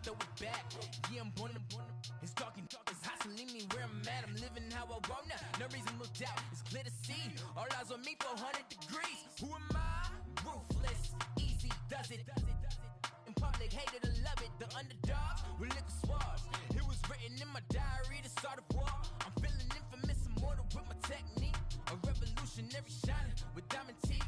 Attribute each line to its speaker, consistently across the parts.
Speaker 1: throw it back. Yeah, I'm born to. It's dark and dark, it's hot, so leave me where I'm at. I'm living how I want now. No reason to look out, it's clear to see. All eyes on me, 400 degrees. Who am I? Ruthless, easy, does it. In public, hated to love it. The underdogs with liquor swabs. It was written in my diary to start a war. I'm feeling infamous, immortal with my technique. A revolutionary shining with diamond teeth.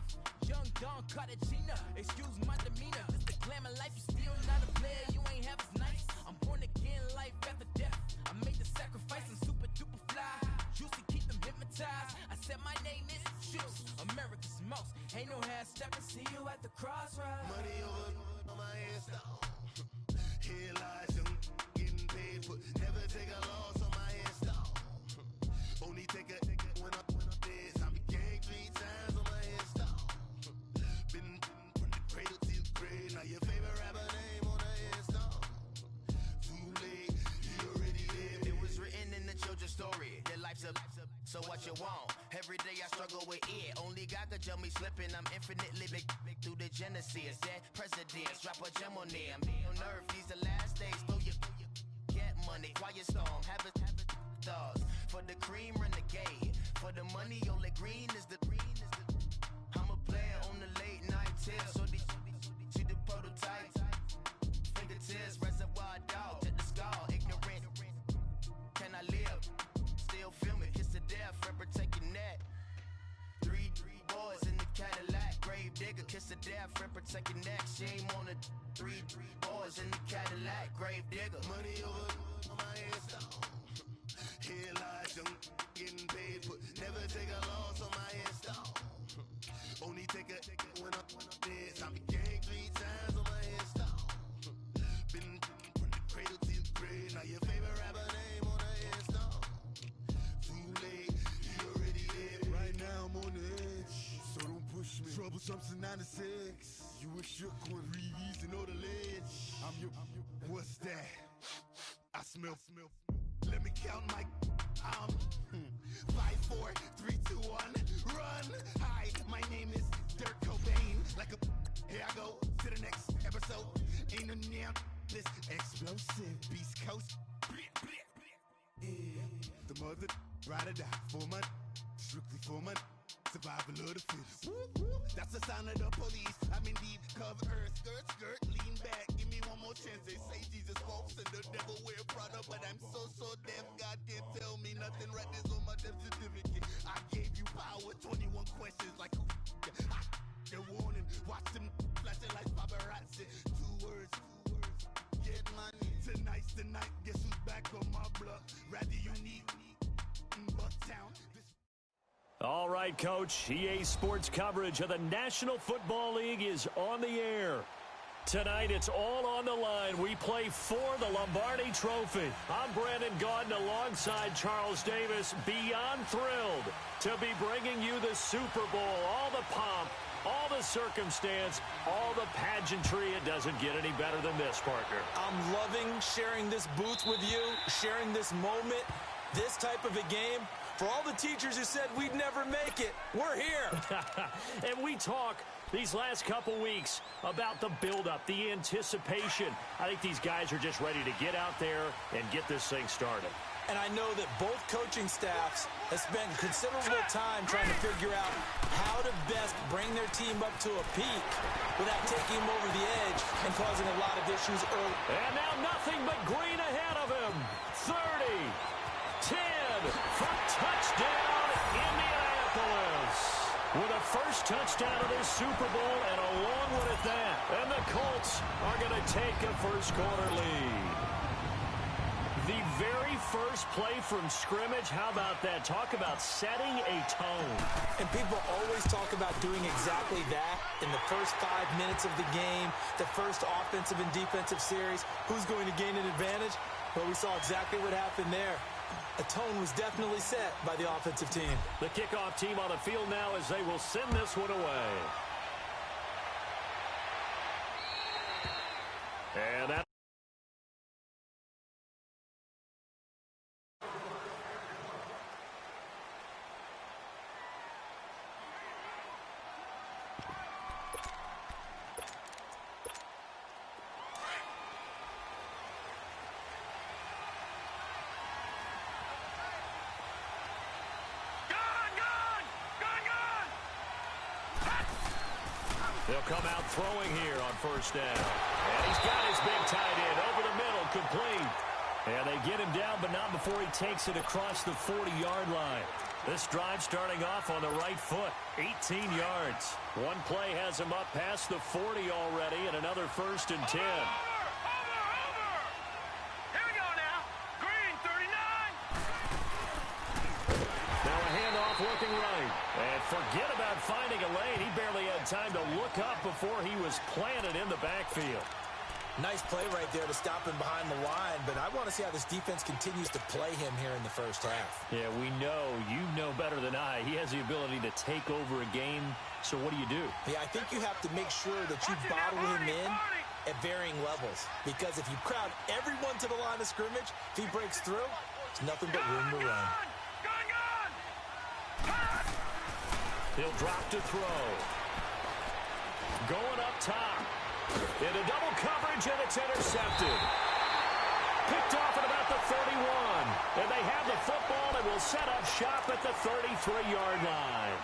Speaker 1: Young Don Cartagena, excuse my demeanor. This the glamour life, you still not a player. You ain't half as nice. I'm born again, life after death. I made the sacrifice, I'm super duper fly. Used to keep them hypnotized. I said my name is Juice, America's most. Ain't no half stepping. See you at the crossroads.
Speaker 2: Money over on my headstone. Here lies young, getting paid, but never take a loss on my headstone. Only take a when I'm dead. I became 3 times on my headstone. Been from the cradle to the grave. Now your favorite rapper name on the headstone. Too late, you already lived. It was written in the children's story. Your life's a so what you want? Every day I struggle with it. Only God could tell me slipping. I'm infinitely big through the genesis. Dead presidents, drop a gem on them. On earth, these the last days. Throw your get money, quiet storm. Have it thoughts. For the cream, renegade. For the money, only green is the. I'm a player on the late night tips. So see the prototype. Fingertips, reservoir dog to the skull. Ignorant. Can I live? Still film it. Kiss the death, rep taking that. Three boys in the Cadillac. Grave digger, kiss the death, rep taking that. Shame on the three boys in the Cadillac. Grave digger. Money over on my headstone. Here lies young, getting paid, but never take a loss on my headstone. Only take a when I'm dead. I became 3 times on my headstone. Been from the cradle to the grave. Now your favorite rapper name on the headstone. Too late, you already lived. Right now I'm on the edge, so don't push me. Troublesome since 96. You a shook one, breeze and know the ledge. I'm your. What's that? I smell. Let me count my. 5, 4, 3, 2, 1, run. Hi, my name is Dirk Cobain. Like a. Here I go to the next episode. Ain't no damn this explosive Beast Coast. The mother ride or die for my. Strictly for my. Survival of the fittest. That's the sound of the police. I'm indeed cover earth, skirt, lean back. Give me one more chance. They say Jesus walks and the devil wear Prada, but I'm so deaf. God can't tell me nothing. Right there's on my death certificate. I gave you power. 21 questions like who? They're warning. Watch them flashing like paparazzi. 2 words. Get money. Tonight's the night. Guess who's back on my block? Rather unique. Bucktown.
Speaker 3: All right, Coach. EA Sports coverage of the National Football League is on the air. Tonight, it's all on the line. We play for the Lombardi Trophy. I'm Brandon Gaudin alongside Charles Davis. Beyond thrilled to be bringing you the Super Bowl. All the pomp, all the circumstance, all the pageantry. It doesn't get any better than this, partner.
Speaker 4: I'm loving sharing this booth with you, sharing this moment, this type of a game. For all the teachers who said we'd never make it, we're here.
Speaker 3: And we talk these last couple weeks about the buildup, the anticipation. I think these guys are just ready to get out there and get this thing started.
Speaker 4: And I know that both coaching staffs have spent considerable time trying to figure out how to best bring their team up to a peak without taking them over the edge and causing a lot of issues early.
Speaker 3: And now nothing but green ahead of him. 30, 10, for touchdown, Indianapolis. With a first touchdown of this Super Bowl and a long one at that. And the Colts are going to take a first-quarter lead. The very first play from scrimmage, how about that? Talk about setting a tone.
Speaker 4: And people always talk about doing exactly that in the first 5 minutes of the game, the first offensive and defensive series. Who's going to gain an advantage? Well, we saw exactly what happened there. A tone was definitely set by the offensive team.
Speaker 3: The kickoff team on the field now as they will send this one away. And that They'll come out throwing here on first down. And he's got his big tight end over the middle, complete. And they get him down, but not before he takes it across the 40-yard line. This drive starting off on the right foot, 18 yards. One play has him up past the 40 already, and another 1st and 10. Looking right. And forget about finding a lane. He barely had time to look up before he was planted in the backfield.
Speaker 4: Nice play right there to stop him behind the line, but I want to see how this defense continues to play him here in the first half.
Speaker 3: Yeah, we know. You know better than I. He has the ability to take over a game, so what do you do?
Speaker 4: Yeah, I think you have to make sure that you bottle him in at varying levels, because if you crowd everyone to the line of scrimmage, if he breaks through, it's nothing but room to run.
Speaker 3: He'll drop to throw. Going up top. Into double coverage, and it's intercepted. Picked off at about the 31. And they have the football and will set up shop at the 33-yard line.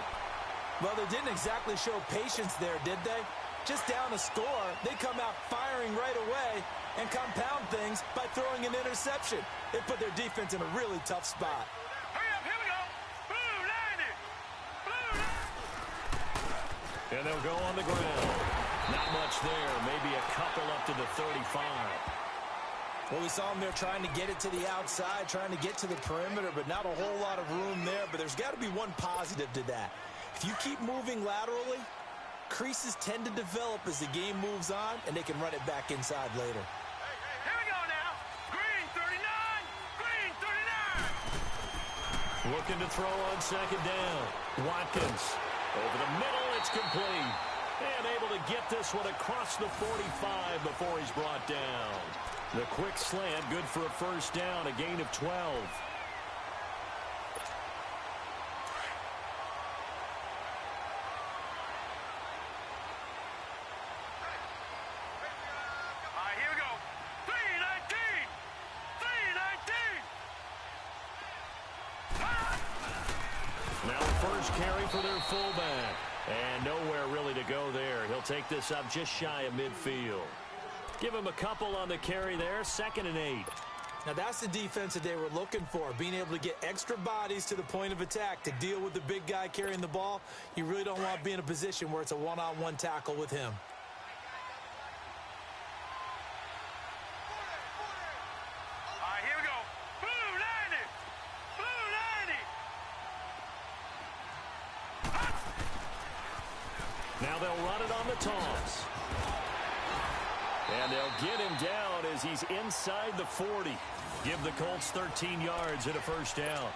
Speaker 4: Well, they didn't exactly show patience there, did they? Just down a score, they come out firing right away and compound things by throwing an interception. They put their defense in a really tough spot.
Speaker 3: And they'll go on the ground. Not much there. Maybe a couple up to the 35.
Speaker 4: Well, we saw him there trying to get it to the outside, trying to get to the perimeter, but not a whole lot of room there. But there's got to be one positive to that. If you keep moving laterally, creases tend to develop as the game moves on, and they can run it back inside later.
Speaker 5: Here we go now. Green 39. Green 39.
Speaker 3: Looking to throw on second down. Watkins. Over the middle, it's complete. And able to get this one across the 45 before he's brought down. The quick slant, good for a first down, a gain of 12.
Speaker 5: All right, here we go. 319. 319.
Speaker 3: Now the first carry for their fullback. And nowhere really to go there. He'll take this up just shy of midfield. Give him a couple on the carry there. 2nd and 8.
Speaker 4: Now that's the defense that they were looking for, being able to get extra bodies to the point of attack to deal with the big guy carrying the ball. You really don't want to be in a position where it's a one-on-one tackle with him.
Speaker 5: All right, here we go. Blue 90. Blue 90.
Speaker 3: Now they'll run it on the toss. And they'll get him down as he's inside the 40. Give the Colts 13 yards and a first down.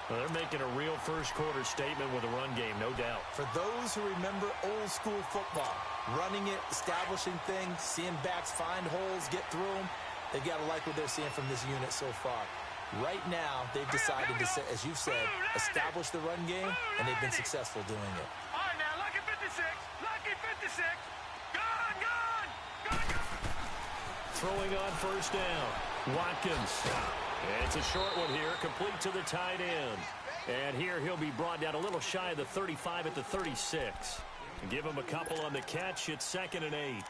Speaker 3: Well, they're making a real first-quarter statement with a run game, no doubt.
Speaker 4: For those who remember old-school football, running it, establishing things, seeing backs find holes, get through them, they've got to like what they're seeing from this unit so far. Right now, they've decided to, as you've said, establish the run game, and they've been successful doing it.
Speaker 5: All right, now, lucky 56. Lucky 56. Gone, gone. Gone, gone.
Speaker 3: Throwing on first down. Watkins. It's a short one here, complete to the tight end. And here he'll be brought down a little shy of the 35 at the 36. Give him a couple on the catch. It's 2nd and 8.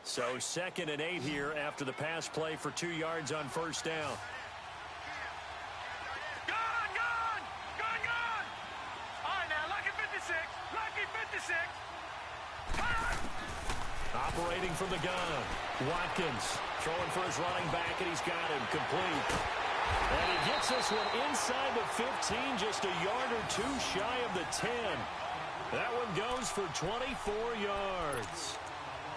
Speaker 3: So 2nd and 8 here after the pass play for 2 yards on first down.
Speaker 5: Gone, gone. Gone, gone. All right, now, lucky 56. Lucky 56.
Speaker 3: Operating from the gun. Watkins throwing for his running back, and he's got him complete. And he gets this one inside the 15, just a yard or two shy of the 10. That one goes for 24 yards.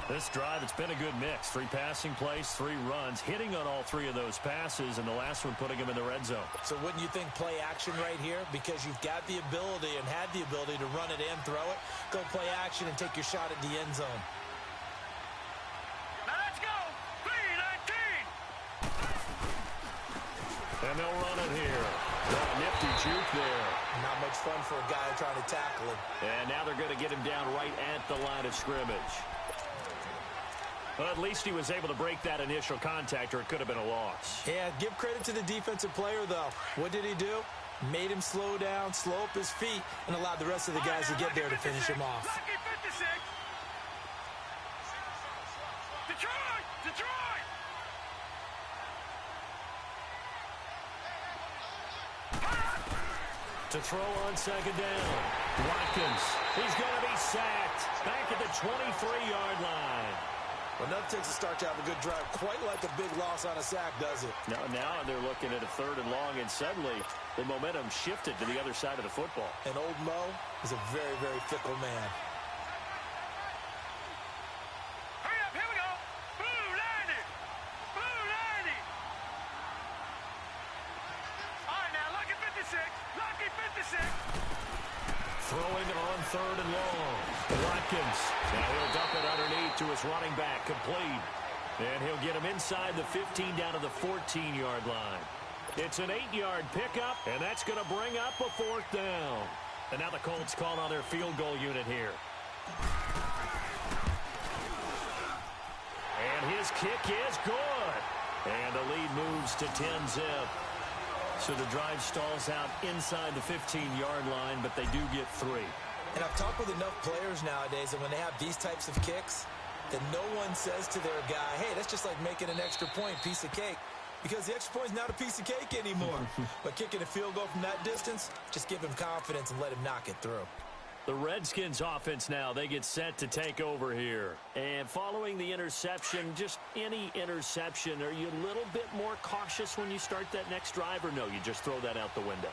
Speaker 3: This drive, it's been a good mix. 3 passing plays, 3 runs, hitting on all 3 of those passes, and the last one putting him in the red zone.
Speaker 4: So wouldn't you think play action right here? Because you've got the ability and had the ability to run it and throw it. Go play action and take your shot at the end zone.
Speaker 5: Now let's go. 319.
Speaker 3: And they'll run it here. What a nifty juke there.
Speaker 4: Not much fun for a guy trying to tackle him.
Speaker 3: And now they're going to get him down right at the line of scrimmage. Well, at least he was able to break that initial contact, or it could have been a loss.
Speaker 4: Yeah, give credit to the defensive player, though. What did he do? Made him slow down, slow up his feet, and allowed the rest of the guys to get there to finish him off.
Speaker 5: Lucky 56. Detroit! Detroit!
Speaker 3: To throw on second down. Watkins. He's going to be sacked. Back at the 23-yard line.
Speaker 4: Well, nothing takes a start to have a good drive, quite like a big loss on a sack, does it?
Speaker 3: Now they're looking at a 3rd and long, and suddenly the momentum shifted to the other side of the football.
Speaker 4: And old Mo is a very, very fickle man.
Speaker 5: Hurry up, here we go. Blue 90. Blue 90. All right, now, lucky 56. Lucky 56.
Speaker 3: Throwing on 3rd and long. Watkins. Now he'll dump it underneath to his running back. Complete. And he'll get him inside the 15 down to the 14-yard line. It's an 8-yard pickup, and that's going to bring up a 4th down. And now the Colts call on their field goal unit here. And his kick is good. And the lead moves to 10-zip. So the drive stalls out inside the 15-yard line, but they do get 3.
Speaker 4: And I've talked with enough players nowadays that when they have these types of kicks, that no one says to their guy, hey, that's just like making an extra point, piece of cake. Because the extra point is not a piece of cake anymore. But kicking a field goal from that distance, just give him confidence and let him knock it through.
Speaker 3: The Redskins offense now, they get set to take over here. And following the interception, just any interception, are you a little bit more cautious when you start that next drive, or no, you just throw that out the window?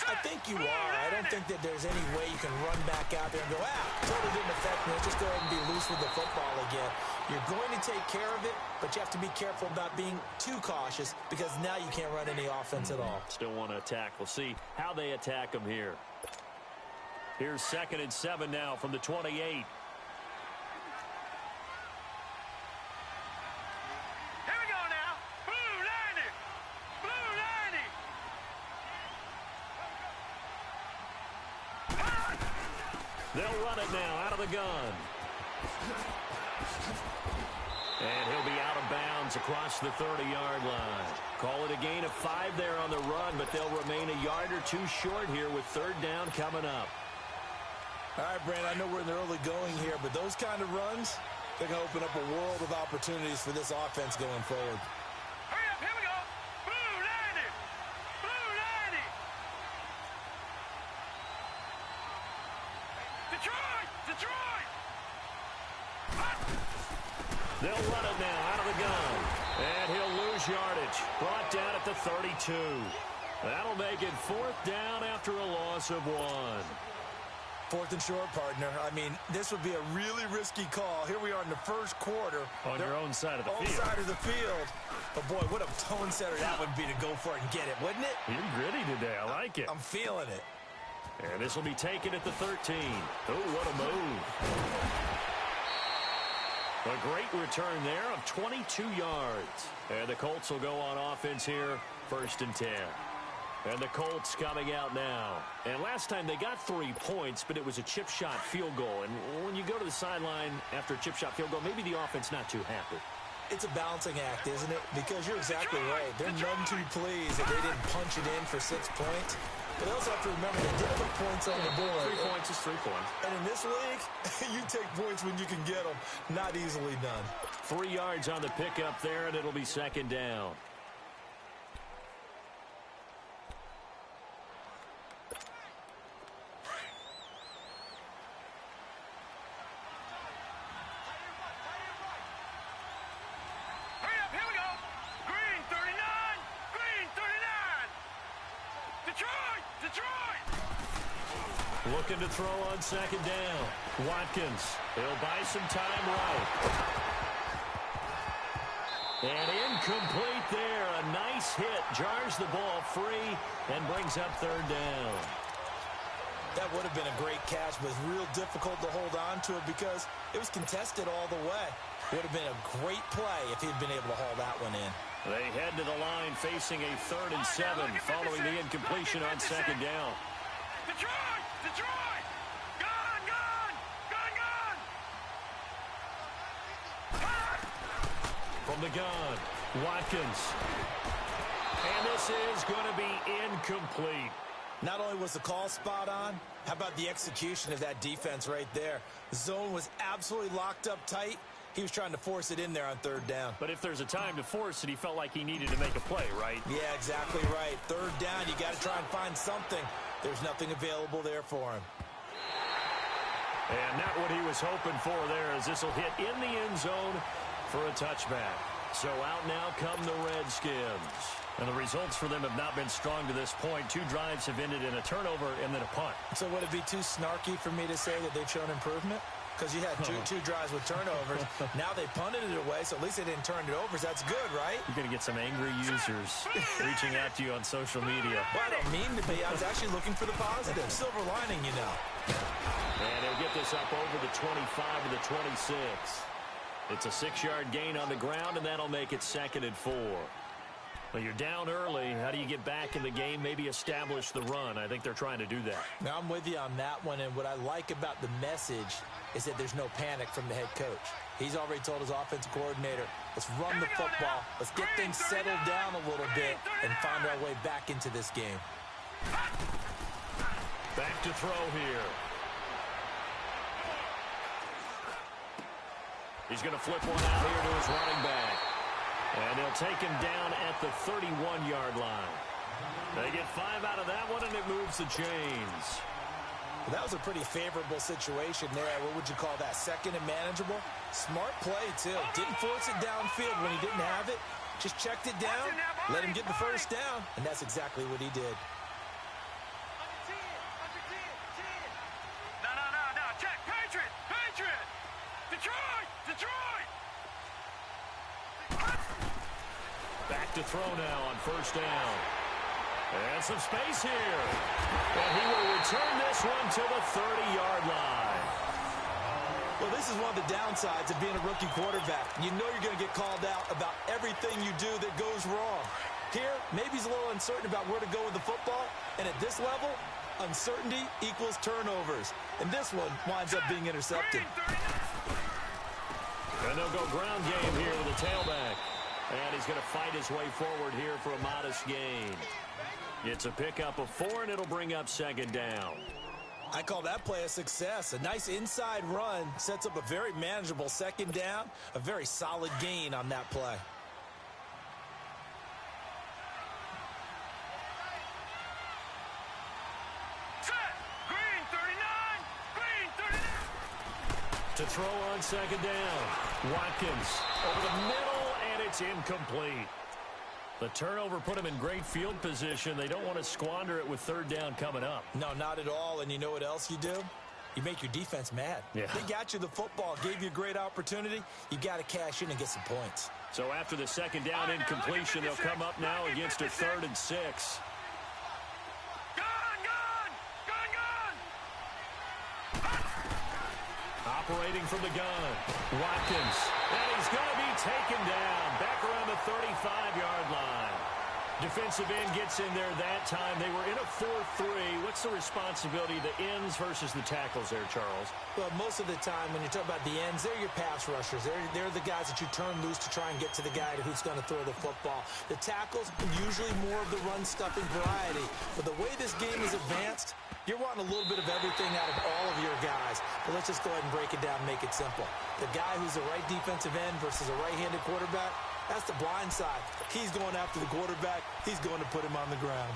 Speaker 4: I think you are. I don't think that there's any way you can run back out there and go, totally didn't affect me. Let's just go ahead and be loose with the football again. You're going to take care of it, but you have to be careful about being too cautious because now you can't run any offense at all.
Speaker 3: Still want to attack. We'll see how they attack them here. Here's 2nd and 7 now from the 28.
Speaker 5: Here we go now. Blue 90. Blue 90.
Speaker 3: They'll run it now out of the gun. And he'll be out of bounds across the 30-yard line. Call it a gain of 5 there on the run, but they'll remain a yard or 2 short here with 3rd down coming up.
Speaker 4: All right, Brandon, I know we're in the early going here, but those kind of runs, they're going to open up a world of opportunities for this offense going forward.
Speaker 5: Hurry up, here we go. Blue 90. Blue 90. Detroit! Detroit!
Speaker 3: They'll run it now out of the gun. And he'll lose yardage. Brought down at the 32. That'll make it 4th down after a loss of 1.
Speaker 4: 4th and short, partner. I mean, this would be a really risky call. Here we are in the first quarter.
Speaker 3: On your own side of the field.
Speaker 4: Own side of the field. But, boy, what a tone setter that would be to go for it and get it, wouldn't it?
Speaker 3: You're gritty today. I like it.
Speaker 4: I'm feeling it.
Speaker 3: And this will be taken at the 13. Oh, what a move. A great return there of 22 yards. And the Colts will go on offense here, 1st and 10. And the Colts coming out now. And last time they got 3 points, but it was a chip shot field goal. And when you go to the sideline after a chip shot field goal, maybe the offense not too happy.
Speaker 4: It's a balancing act, isn't it? Because you're exactly right. They're none too pleased that they didn't punch it in for 6 points. But they also have to remember they did put points on the board.
Speaker 3: 3 points is 3 points.
Speaker 4: And in this league, you take points when you can get them. Not easily done.
Speaker 3: 3 yards on the pickup there, and it'll be 2nd down. Looking to throw on 2nd down. Watkins. He'll buy some time right. And incomplete there. A nice hit. Jars the ball free and brings up 3rd down.
Speaker 4: That would have been a great catch, but it's real difficult to hold on to it because it was contested all the way. Would have been a great play if he'd been able to haul that one in.
Speaker 3: They head to the line facing a 3rd and 7 following the incompletion on 2nd down.
Speaker 5: Detroit! Detroit! Gone! Gone! Gone! Gone!
Speaker 3: the gun. Watkins. And this is going to be incomplete.
Speaker 4: Not only was the call spot on, how about the execution of that defense right there? The zone was absolutely locked up tight. He was trying to force it in there on third down.
Speaker 3: But if there's a time to force it, he felt like he needed to make a play, right?
Speaker 4: Yeah, exactly right. Third down, you got to try and find something. There's nothing available there for him.
Speaker 3: And not what he was hoping for there, as this will hit in the end zone for a touchback. So out now come the Redskins. And the results for them have not been strong to this point. 2 drives have ended in a turnover and then a punt.
Speaker 4: So would it be too snarky for me to say that they've shown improvement? Because you had two drives with turnovers. Now they punted it away, so at least they didn't turn it over. That's good, right?
Speaker 3: You're going to get some angry users reaching out to you on social media.
Speaker 4: Well, I don't mean to be. I was actually looking for the positive. Silver lining, you know.
Speaker 3: And he'll get this up over the 25 to the 26. It's a 6-yard gain on the ground, and that'll make it 2nd and 4. Well, you're down early. How do you get back in the game? Maybe establish the run. I think they're trying to do that.
Speaker 4: Now, I'm with you on that one, and what I like about the message is that there's no panic from the head coach. He's already told his offensive coordinator, let's run the football, let's get things settled down a little bit, and find our way back into this game.
Speaker 3: Back to throw here. He's going to flip one out here to his running back. And he'll take him down at the 31-yard line. They get 5 out of that one, and it moves the chains.
Speaker 4: Well, that was a pretty favorable situation there. What would you call that? 2nd and manageable? Smart play, too. Didn't force it downfield when he didn't have it. Just checked it down, let him get the first down, and that's exactly what he did.
Speaker 5: No. Check. Patriot. Detroit.
Speaker 3: Back to throw now on first down. And some space here. And he will return this one to the 30-yard line.
Speaker 4: Well, this is one of the downsides of being a rookie quarterback. You know you're going to get called out about everything you do that goes wrong. Here, maybe he's a little uncertain about where to go with the football. And at this level, uncertainty equals turnovers. And this one winds up being intercepted.
Speaker 3: And they'll go ground game here with a tailback. And he's going to fight his way forward here for a modest gain. It's a pickup of 4, and it'll bring up 2nd down.
Speaker 4: I call that play a success. A nice inside run sets up a very manageable 2nd down. A very solid gain on that play.
Speaker 5: Green 39.
Speaker 3: To throw on 2nd down. Watkins over the middle, and it's incomplete. The turnover put him in great field position. They don't want to squander it with 3rd down coming up.
Speaker 4: No, not at all. And you know what else you do? You make your defense mad.
Speaker 3: Yeah.
Speaker 4: They got you the football, gave you a great opportunity. You got to cash in and get some points.
Speaker 3: So after the 2nd down incompletion, they'll come up now against a 3rd and 6. Operating from the gun, Watkins, and he's going to be taken down back around the 35-yard line. Defensive end gets in there that time. They were in a 4-3. What's the responsibility of the ends versus the tackles there, Charles?
Speaker 4: Well, most of the time when you talk about the ends, they're your pass rushers. They're the guys that you turn loose to try and get to the guy who's going to throw the football. The tackles, usually more of the run-stuffing variety. But the way this game is advanced, you're wanting a little bit of everything out of all of your guys. But let's just go ahead and break it down and make it simple. The guy who's the right defensive end versus a right-handed quarterback, that's the blind side. He's going after the quarterback. He's going to put him on the ground.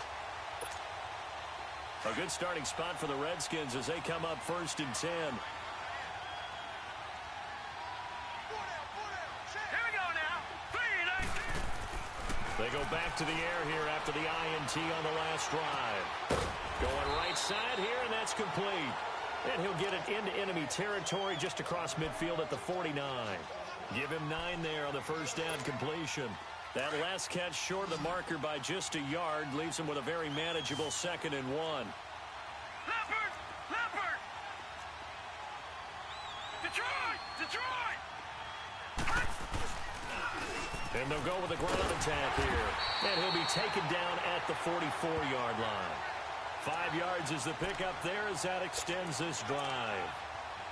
Speaker 3: A good starting spot for the Redskins as they come up 1st and 10.
Speaker 5: Here we go now. 3
Speaker 3: They go back to the air here after the INT on the last drive. Going right side here, and that's complete. And he'll get it into enemy territory just across midfield at the 49. Give him 9 there on the first down completion. That last catch short of the marker by just a yard leaves him with a very manageable 2nd and 1.
Speaker 5: Leopard! Detroit!
Speaker 3: And they'll go with a ground attack here. And he'll be taken down at the 44-yard line. 5 yards is the pickup there as that extends this drive.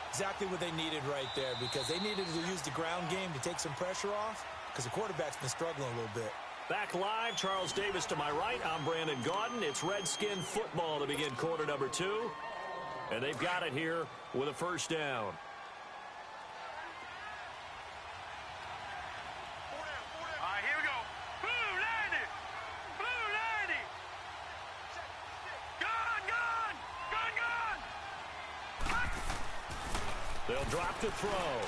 Speaker 4: Exactly what they needed right there, because they needed to use the ground game to take some pressure off. because the quarterback's been struggling a little bit.
Speaker 3: Back live, Charles Davis to my right. I'm Brandon Gaudin. It's Redskin football to begin quarter number 2. And they've got it here with a first down.
Speaker 5: All right, here we go. Blue 90. Blue 90. Gun, gun. Gun, gun.
Speaker 3: They'll drop to throw.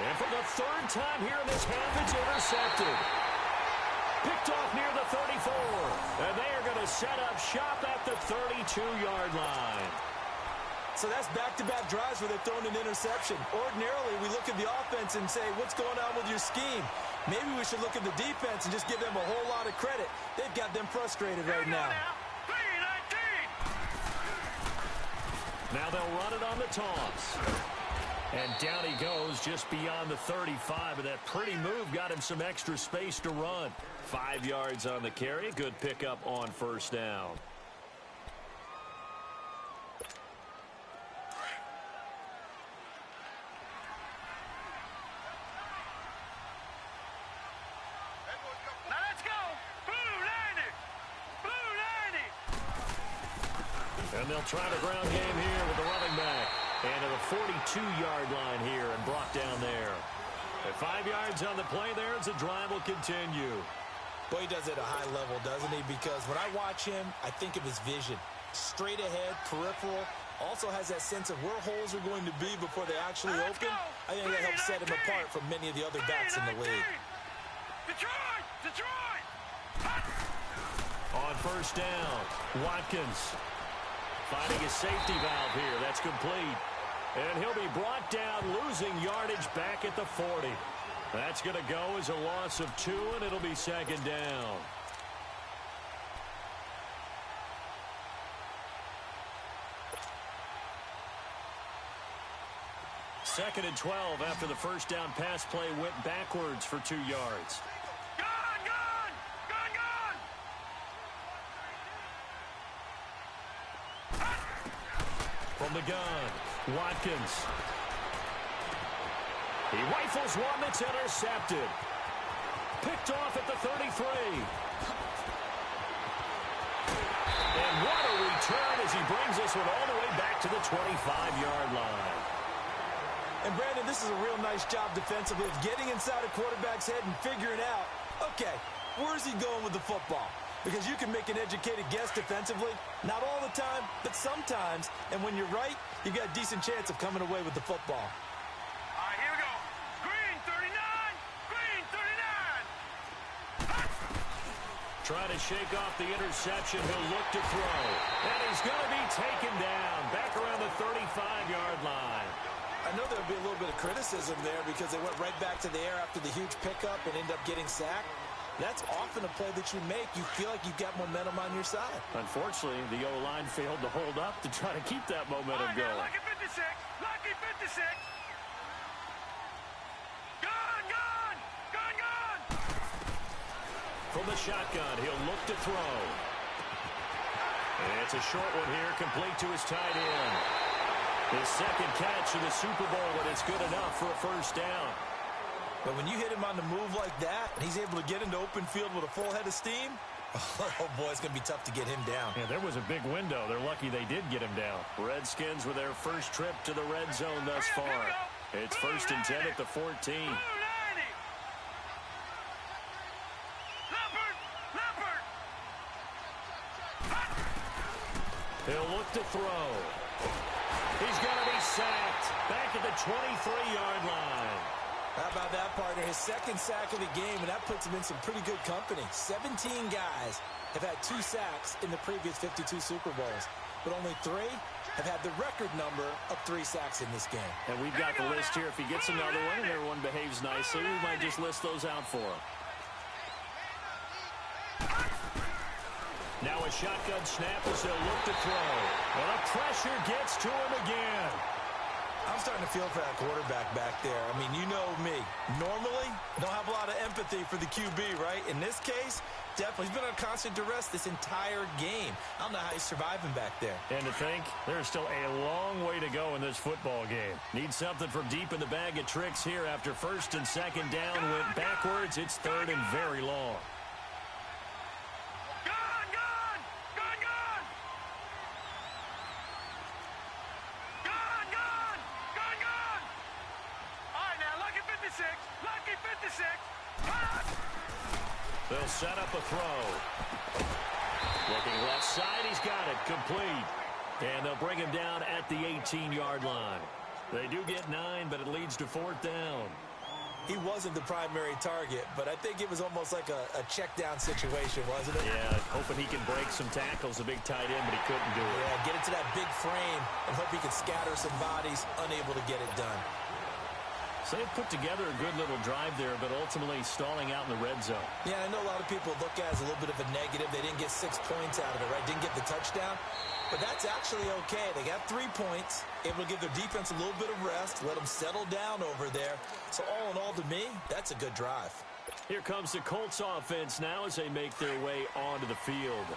Speaker 3: And for the third time here in this half, it's intercepted. Picked off near the 34. And they are going to set up shop at the 32-yard line.
Speaker 4: So that's back-to-back drives where they've thrown an interception. Ordinarily, we look at the offense and say, what's going on with your scheme? Maybe we should look at the defense and just give them a whole lot of credit. They've got them frustrated right now.
Speaker 3: Now they'll run it on the toss. And down he goes just beyond the 35. And that pretty move got him some extra space to run. 5 yards on the carry. Good pickup on first down.
Speaker 5: Now let's go. Blue 90. Blue 90.
Speaker 3: And they'll try the ground game here with the running back. And to the 42-yard line here and brought down there. At 5 yards on the play there, as the drive will continue.
Speaker 4: Boy, he does it at a high level, doesn't he? Because when I watch him, I think of his vision. Straight ahead, peripheral. Also has that sense of where holes are going to be before they actually open. I think that helps set him apart from many of the other backs in the league.
Speaker 5: Detroit! Detroit!
Speaker 3: On first down, Watkins finding a safety valve here. That's complete. And he'll be brought down, losing yardage back at the 40. That's going to go as a loss of 2, and it'll be second down. Second and 12 after the first down pass play went backwards for 2 yards.
Speaker 5: Gun, gun! Gun, gun!
Speaker 3: From the gun, Watkins. He rifles one that's intercepted. Picked off at the 33. And what a return as he brings this one all the way back to the 25-yard line.
Speaker 4: And, Brandon, this is a real nice job defensively of getting inside a quarterback's head and figuring out, okay, where's he going with the football? Because you can make an educated guess defensively. Not all the time, but sometimes. And when you're right, you've got a decent chance of coming away with the football.
Speaker 5: All right, here we go. Green 39! Green 39!
Speaker 3: Trying to shake off the interception. He'll look to throw. And he's going to be taken down back around the 35-yard line.
Speaker 4: I know there'll be a little bit of criticism there because they went right back to the air after the huge pickup and ended up getting sacked. That's often a play that you make. You feel like you've got momentum on your side.
Speaker 3: Unfortunately, the O-line failed to hold up to try to keep that momentum going.
Speaker 5: Lucky 56! Lucky 56! Gun, gun! Gun, gun!
Speaker 3: From the shotgun, he'll look to throw. And it's a short one here, complete to his tight end. His second catch in the Super Bowl, and it's good enough for a first down.
Speaker 4: But when you hit him on the move like that, and he's able to get into open field with a full head of steam, oh, boy, it's going to be tough to get him down.
Speaker 3: Yeah, there was a big window. They're lucky they did get him down. Redskins with their first trip to the red zone thus far. It's first and 10 at the 14. He'll look to throw. He's going to be sacked back at the 23-yard line.
Speaker 4: How about that, partner? His second sack of the game, and that puts him in some pretty good company. 17 guys have had 2 sacks in the previous 52 Super Bowls, but only 3 have had the record number of 3 sacks in this game.
Speaker 3: And we've got the list here. If he gets another one and everyone behaves nicely, we might just list those out for him. Now a shotgun snap as they'll look to throw. Well, the pressure gets to him again.
Speaker 4: I'm starting to feel for that quarterback back there. I mean, you know me. Normally, don't have a lot of empathy for the QB, right? In this case, definitely. He's been on constant duress this entire game. I don't know how he's surviving back there.
Speaker 3: And to think, there's still a long way to go in this football game. Need something from deep in the bag of tricks here after first and second down went backwards. It's third and very long. They'll set up a throw. Looking left side, he's got it. Complete. And they'll bring him down at the 18-yard line. They do get 9, but it leads to fourth down.
Speaker 4: He wasn't the primary target, but I think it was almost like a check down situation, wasn't it?
Speaker 3: Yeah, hoping he can break some tackles, a big tight end, but he couldn't do it.
Speaker 4: Yeah, get it to that big frame and hope he can scatter some bodies, unable to get it done.
Speaker 3: So they put together a good little drive there, but ultimately stalling out in the red zone.
Speaker 4: Yeah, I know a lot of people look at it as a little bit of a negative. They didn't get 6 points out of it, right? Didn't get the touchdown. But that's actually okay. They got 3 points, able to give their defense a little bit of rest, let them settle down over there. So all in all, to me, that's a good drive.
Speaker 3: Here comes the Colts offense now as they make their way onto the field.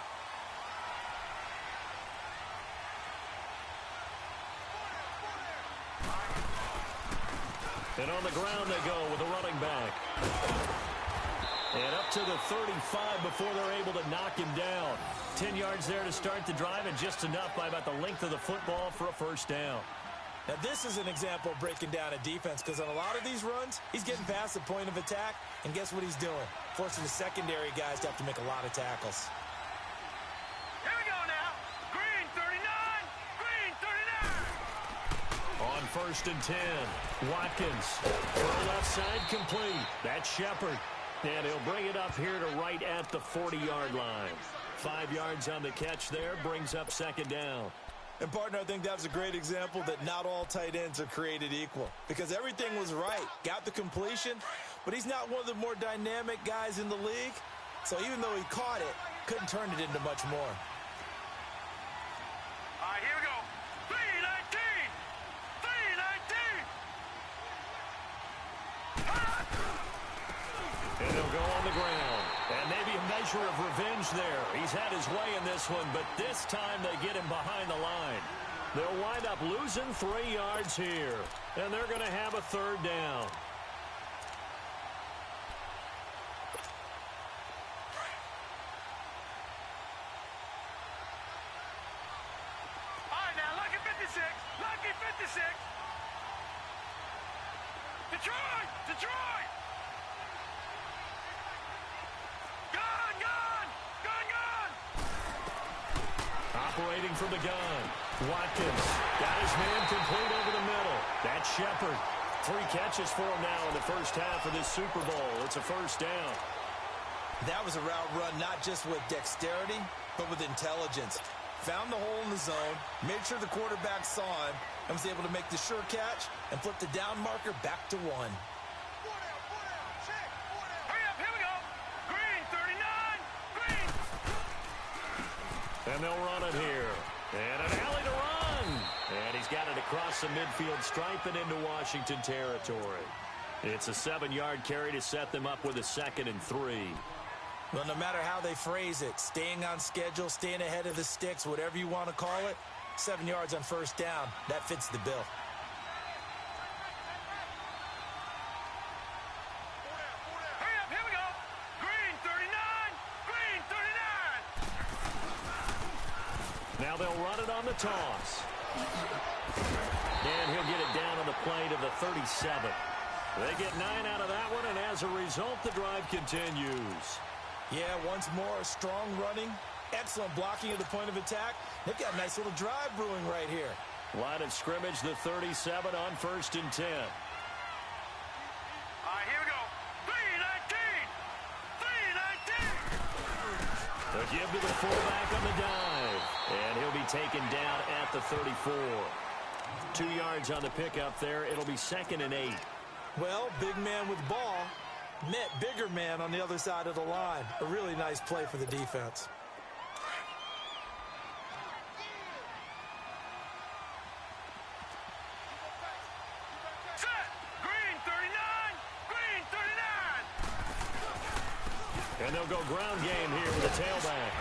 Speaker 3: And on the ground they go with a running back. And up to the 35 before they're able to knock him down. 10 yards there to start the drive, and just enough by about the length of the football for a first down.
Speaker 4: Now, this is an example of breaking down a defense, because on a lot of these runs, he's getting past the point of attack, and guess what he's doing? Forcing the secondary guys to have to make a lot of tackles.
Speaker 5: Here we go now. Green 39. Green 39.
Speaker 3: On first and 10, Watkins. Throw left side complete. That's Shepard. And he'll bring it up here to right at the 40-yard line. 5 yards on the catch there, brings up second down.
Speaker 4: And, partner, I think that was a great example that not all tight ends are created equal, because everything was right. Got the completion, but he's not one of the more dynamic guys in the league. So even though he caught it, couldn't turn it into much more.
Speaker 5: All right, here we go. 319. 319.
Speaker 3: And they'll go on the ground. And maybe a measure of revenge there. He's had his way in this one, but this time they get him behind the line. They'll wind up losing 3 yards here. And they're going to have a third down.
Speaker 5: All right, now, lucky 56. Lucky 56. Detroit! Detroit! Gun! Gun! Gun! Gun!
Speaker 3: Operating from the gun. Watkins got his man complete over the middle. That's Shepard. 3 catches for him now in the first half of this Super Bowl. It's a first down.
Speaker 4: That was a route run not just with dexterity, but with intelligence. Found the hole in the zone, made sure the quarterback saw him, and was able to make the sure catch and flip the down marker back to 1.
Speaker 5: Hurry up, here we go. Green 39. Green.
Speaker 3: And they'll run it here. And an alley to run. And he's got it across the midfield stripe and into Washington territory. It's a 7-yard carry to set them up with a 2nd and 3.
Speaker 4: Well, no matter how they phrase it, staying on schedule, staying ahead of the sticks, whatever you want to call it, 7 yards on first down, that fits the bill.
Speaker 5: Hurry up, here we go. Green 39. Green 39.
Speaker 3: Now they'll run it on the toss. And he'll get it down on the play to the 37. They get 9 out of that one, and as a result, the drive continues.
Speaker 4: Yeah, once more, strong running, excellent blocking at the point of attack. They've got a nice little drive brewing right here.
Speaker 3: Line of scrimmage, the 37 on first and 10.
Speaker 5: All right, here we go. 319. 319.
Speaker 3: The give to the fullback on the dive. And he'll be taken down at the 34. 2 yards on the pickup there. It'll be 2nd and 8.
Speaker 4: Well, big man with ball met bigger man on the other side of the line. A really nice play for the defense.
Speaker 3: And they'll go ground game here with a tailback.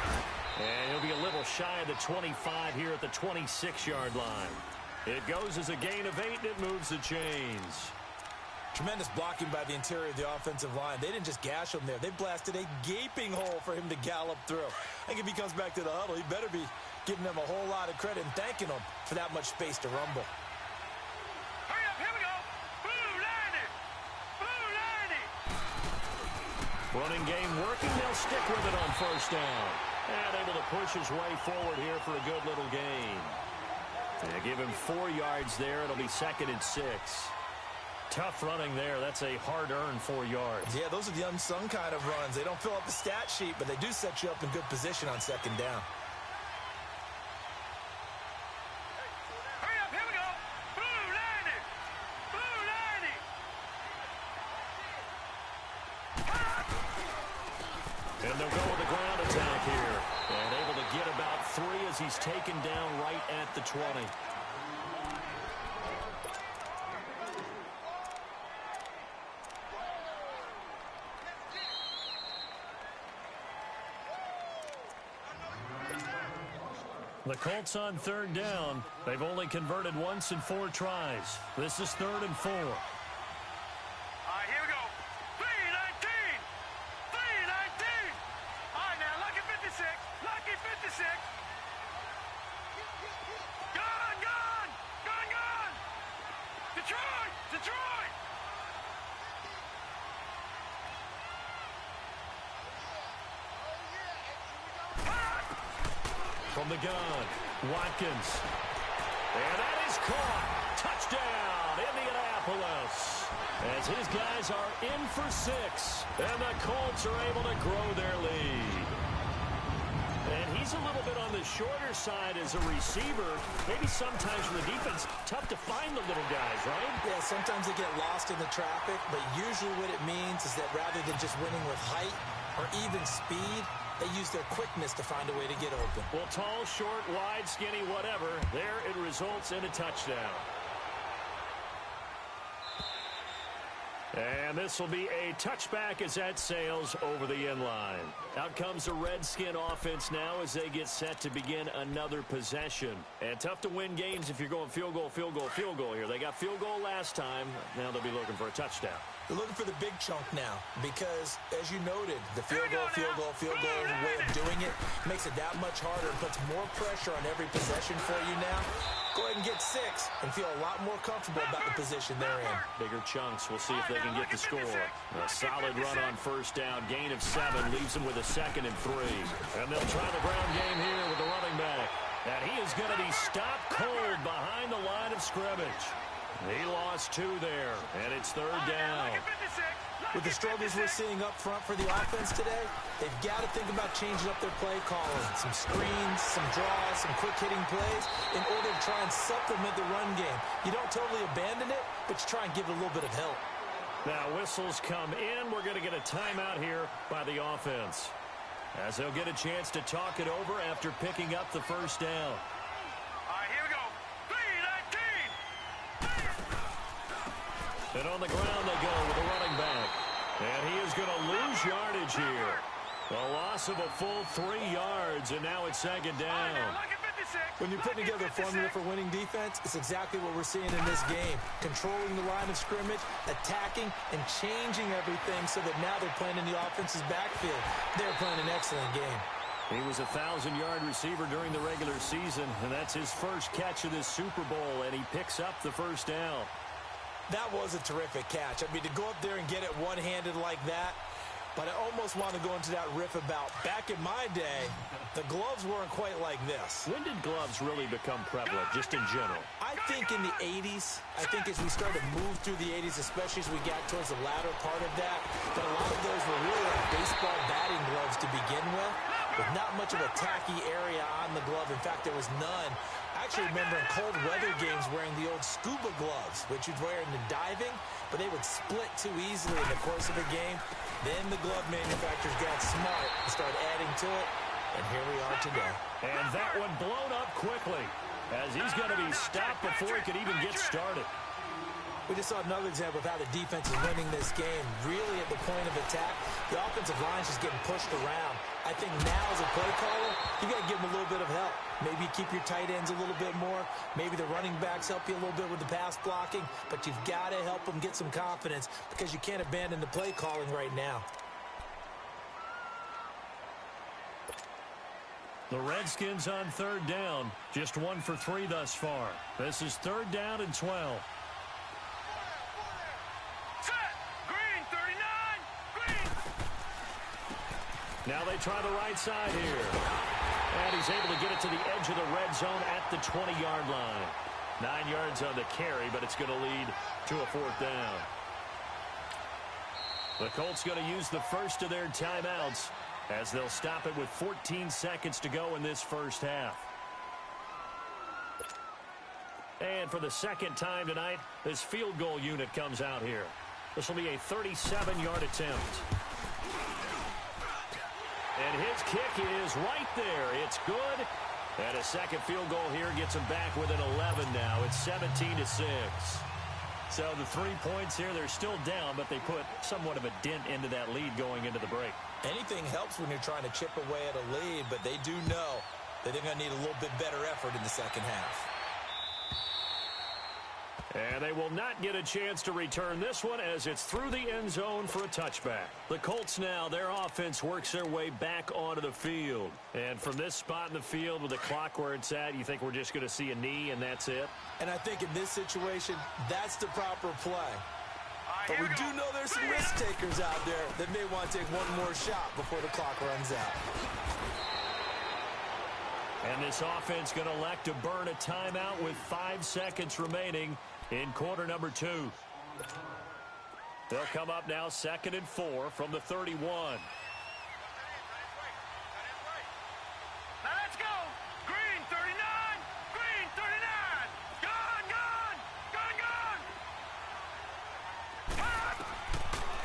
Speaker 3: And he'll be a little shy of the 25 here at the 26-yard line. It goes as a gain of 8, and it moves the chains.
Speaker 4: Tremendous blocking by the interior of the offensive line. They didn't just gash him there. They blasted a gaping hole for him to gallop through. I think if he comes back to the huddle, he better be giving them a whole lot of credit and thanking them for that much space to rumble.
Speaker 5: Hurry up, here we go. Blue line. Blue line.
Speaker 3: Running game working. They'll stick with it on first down. And able to push his way forward here for a good little gain. They give him 4 yards there. It'll be 2nd and 6. Tough running there. That's a hard-earned 4 yards.
Speaker 4: Yeah, those are the unsung kind of runs. They don't fill up the stat sheet, but they do set you up in good position on 2nd down.
Speaker 5: Hurry up, here we go. Blue line. Blue line.
Speaker 3: And they'll go with a ground attack here. And able to get about 3 as he's taken down right at the 20. The Colts on 3rd down. They've only converted once in 4 tries. This is 3rd and 4.
Speaker 5: All right, here we go. 3-19. 3-19. All right, now, lucky 56. Lucky 56. Gone, gone. Gone, gone. Detroit. Detroit.
Speaker 3: From the gun, Watkins. And that is caught. Touchdown, Indianapolis. As his guys are in for 6. And the Colts are able to grow their lead. And he's a little bit on the shorter side as a receiver. Maybe sometimes for the defense, tough to find the little guys, right?
Speaker 4: Yeah, sometimes they get lost in the traffic, but usually what it means is that rather than just winning with height or even speed, they use their quickness to find a way to get open.
Speaker 3: Well, tall, short, wide, skinny, whatever. There it results in a touchdown. And this will be a touchback as that sails over the end line. Out comes the Redskin offense now as they get set to begin another possession. And tough to win games if you're going field goal, field goal, field goal here. They got field goal last time. Now they'll be looking for a touchdown.
Speaker 4: They're looking for the big chunk now because, as you noted, the field goal way of doing it makes it that much harder and puts more pressure on every possession for you now. Go ahead and get 6 and feel a lot more comfortable about the position they're in.
Speaker 3: Bigger chunks. We'll see if they can get the score. A solid run on first down. Gain of 7 leaves them with a 2nd and 3. And they'll try the ground game here with the running back. And he is going to be stopped cold behind the line of scrimmage. He lost 2 there, and it's 3rd down.
Speaker 4: With the struggles we're seeing up front for the offense today, they've got to think about changing up their play calling. Some screens, some draws, some quick-hitting plays in order to try and supplement the run game. You don't totally abandon it, but you try and give it a little bit of help.
Speaker 3: Now whistles come in. We're going to get a timeout here by the offense, as they'll get a chance to talk it over after picking up the first down. And on the ground they go with the running back. And he is going to lose yardage here. A loss of a full 3 yards, and now it's 2nd down.
Speaker 4: When you're putting together a formula for winning defense, it's exactly what we're seeing in this game. Controlling the line of scrimmage, attacking, and changing everything so that now they're playing in the offense's backfield. They're playing an excellent game.
Speaker 3: He was a 1,000-yard receiver during the regular season, and that's his first catch of this Super Bowl, and he picks up the first down.
Speaker 4: That was a terrific catch. I mean, to go up there and get it one-handed like that, but I almost want to go into that riff about back in my day, the gloves weren't quite like this.
Speaker 3: When did gloves really become prevalent, just in general?
Speaker 4: I think in the 80s. I think as we started to move through the 80s, especially as we got towards the latter part of that, but a lot of those were really like baseball batting gloves to begin with not much of a tacky area on the glove. In fact, there was none. I actually remember in cold weather games wearing the old scuba gloves, which you'd wear in the diving, but they would split too easily in the course of a game. Then the glove manufacturers got smart and started adding to it, and here we are today.
Speaker 3: And that one blown up quickly, as he's going to be stopped before he could even get started.
Speaker 4: We just saw another example of how the defense is winning this game. Really at the point of attack, the offensive line is just getting pushed around. I think now as a play caller, you got to give them a little bit of help. Maybe keep your tight ends a little bit more. Maybe the running backs help you a little bit with the pass blocking. But you've got to help them get some confidence because you can't abandon the play calling right now.
Speaker 3: The Redskins on third down. Just 1 for 3 thus far. This is third down and 12. Now they try the right side here. And he's able to get it to the edge of the red zone at the 20-yard line. 9 yards on the carry, but it's going to lead to a fourth down. The Colts going to use the first of their timeouts as they'll stop it with 14 seconds to go in this first half. And for the second time tonight, this field goal unit comes out here. This will be a 37-yard attempt. And his kick is right there. It's good. And a second field goal here gets him back within 11 now. It's 17-6. So the 3 points here, they're still down, but they put somewhat of a dent into that lead going into the break.
Speaker 4: Anything helps when you're trying to chip away at a lead, but they do know that they're going to need a little bit better effort in the second half.
Speaker 3: And they will not get a chance to return this one as it's through the end zone for a touchback. The Colts now, their offense works their way back onto the field. And from this spot in the field with the clock where it's at, you think we're just going to see a knee and that's it?
Speaker 4: And I think in this situation, that's the proper play. But we do know there's some risk takers out there that may want to take one more shot before the clock runs out.
Speaker 3: And this offense going to elect to burn a timeout with 5 seconds remaining in quarter number 2. They'll come up now 2nd and 4 from the 31.
Speaker 5: Now let's go. Green 39. Green 39. Gone, gone. Gone, gone.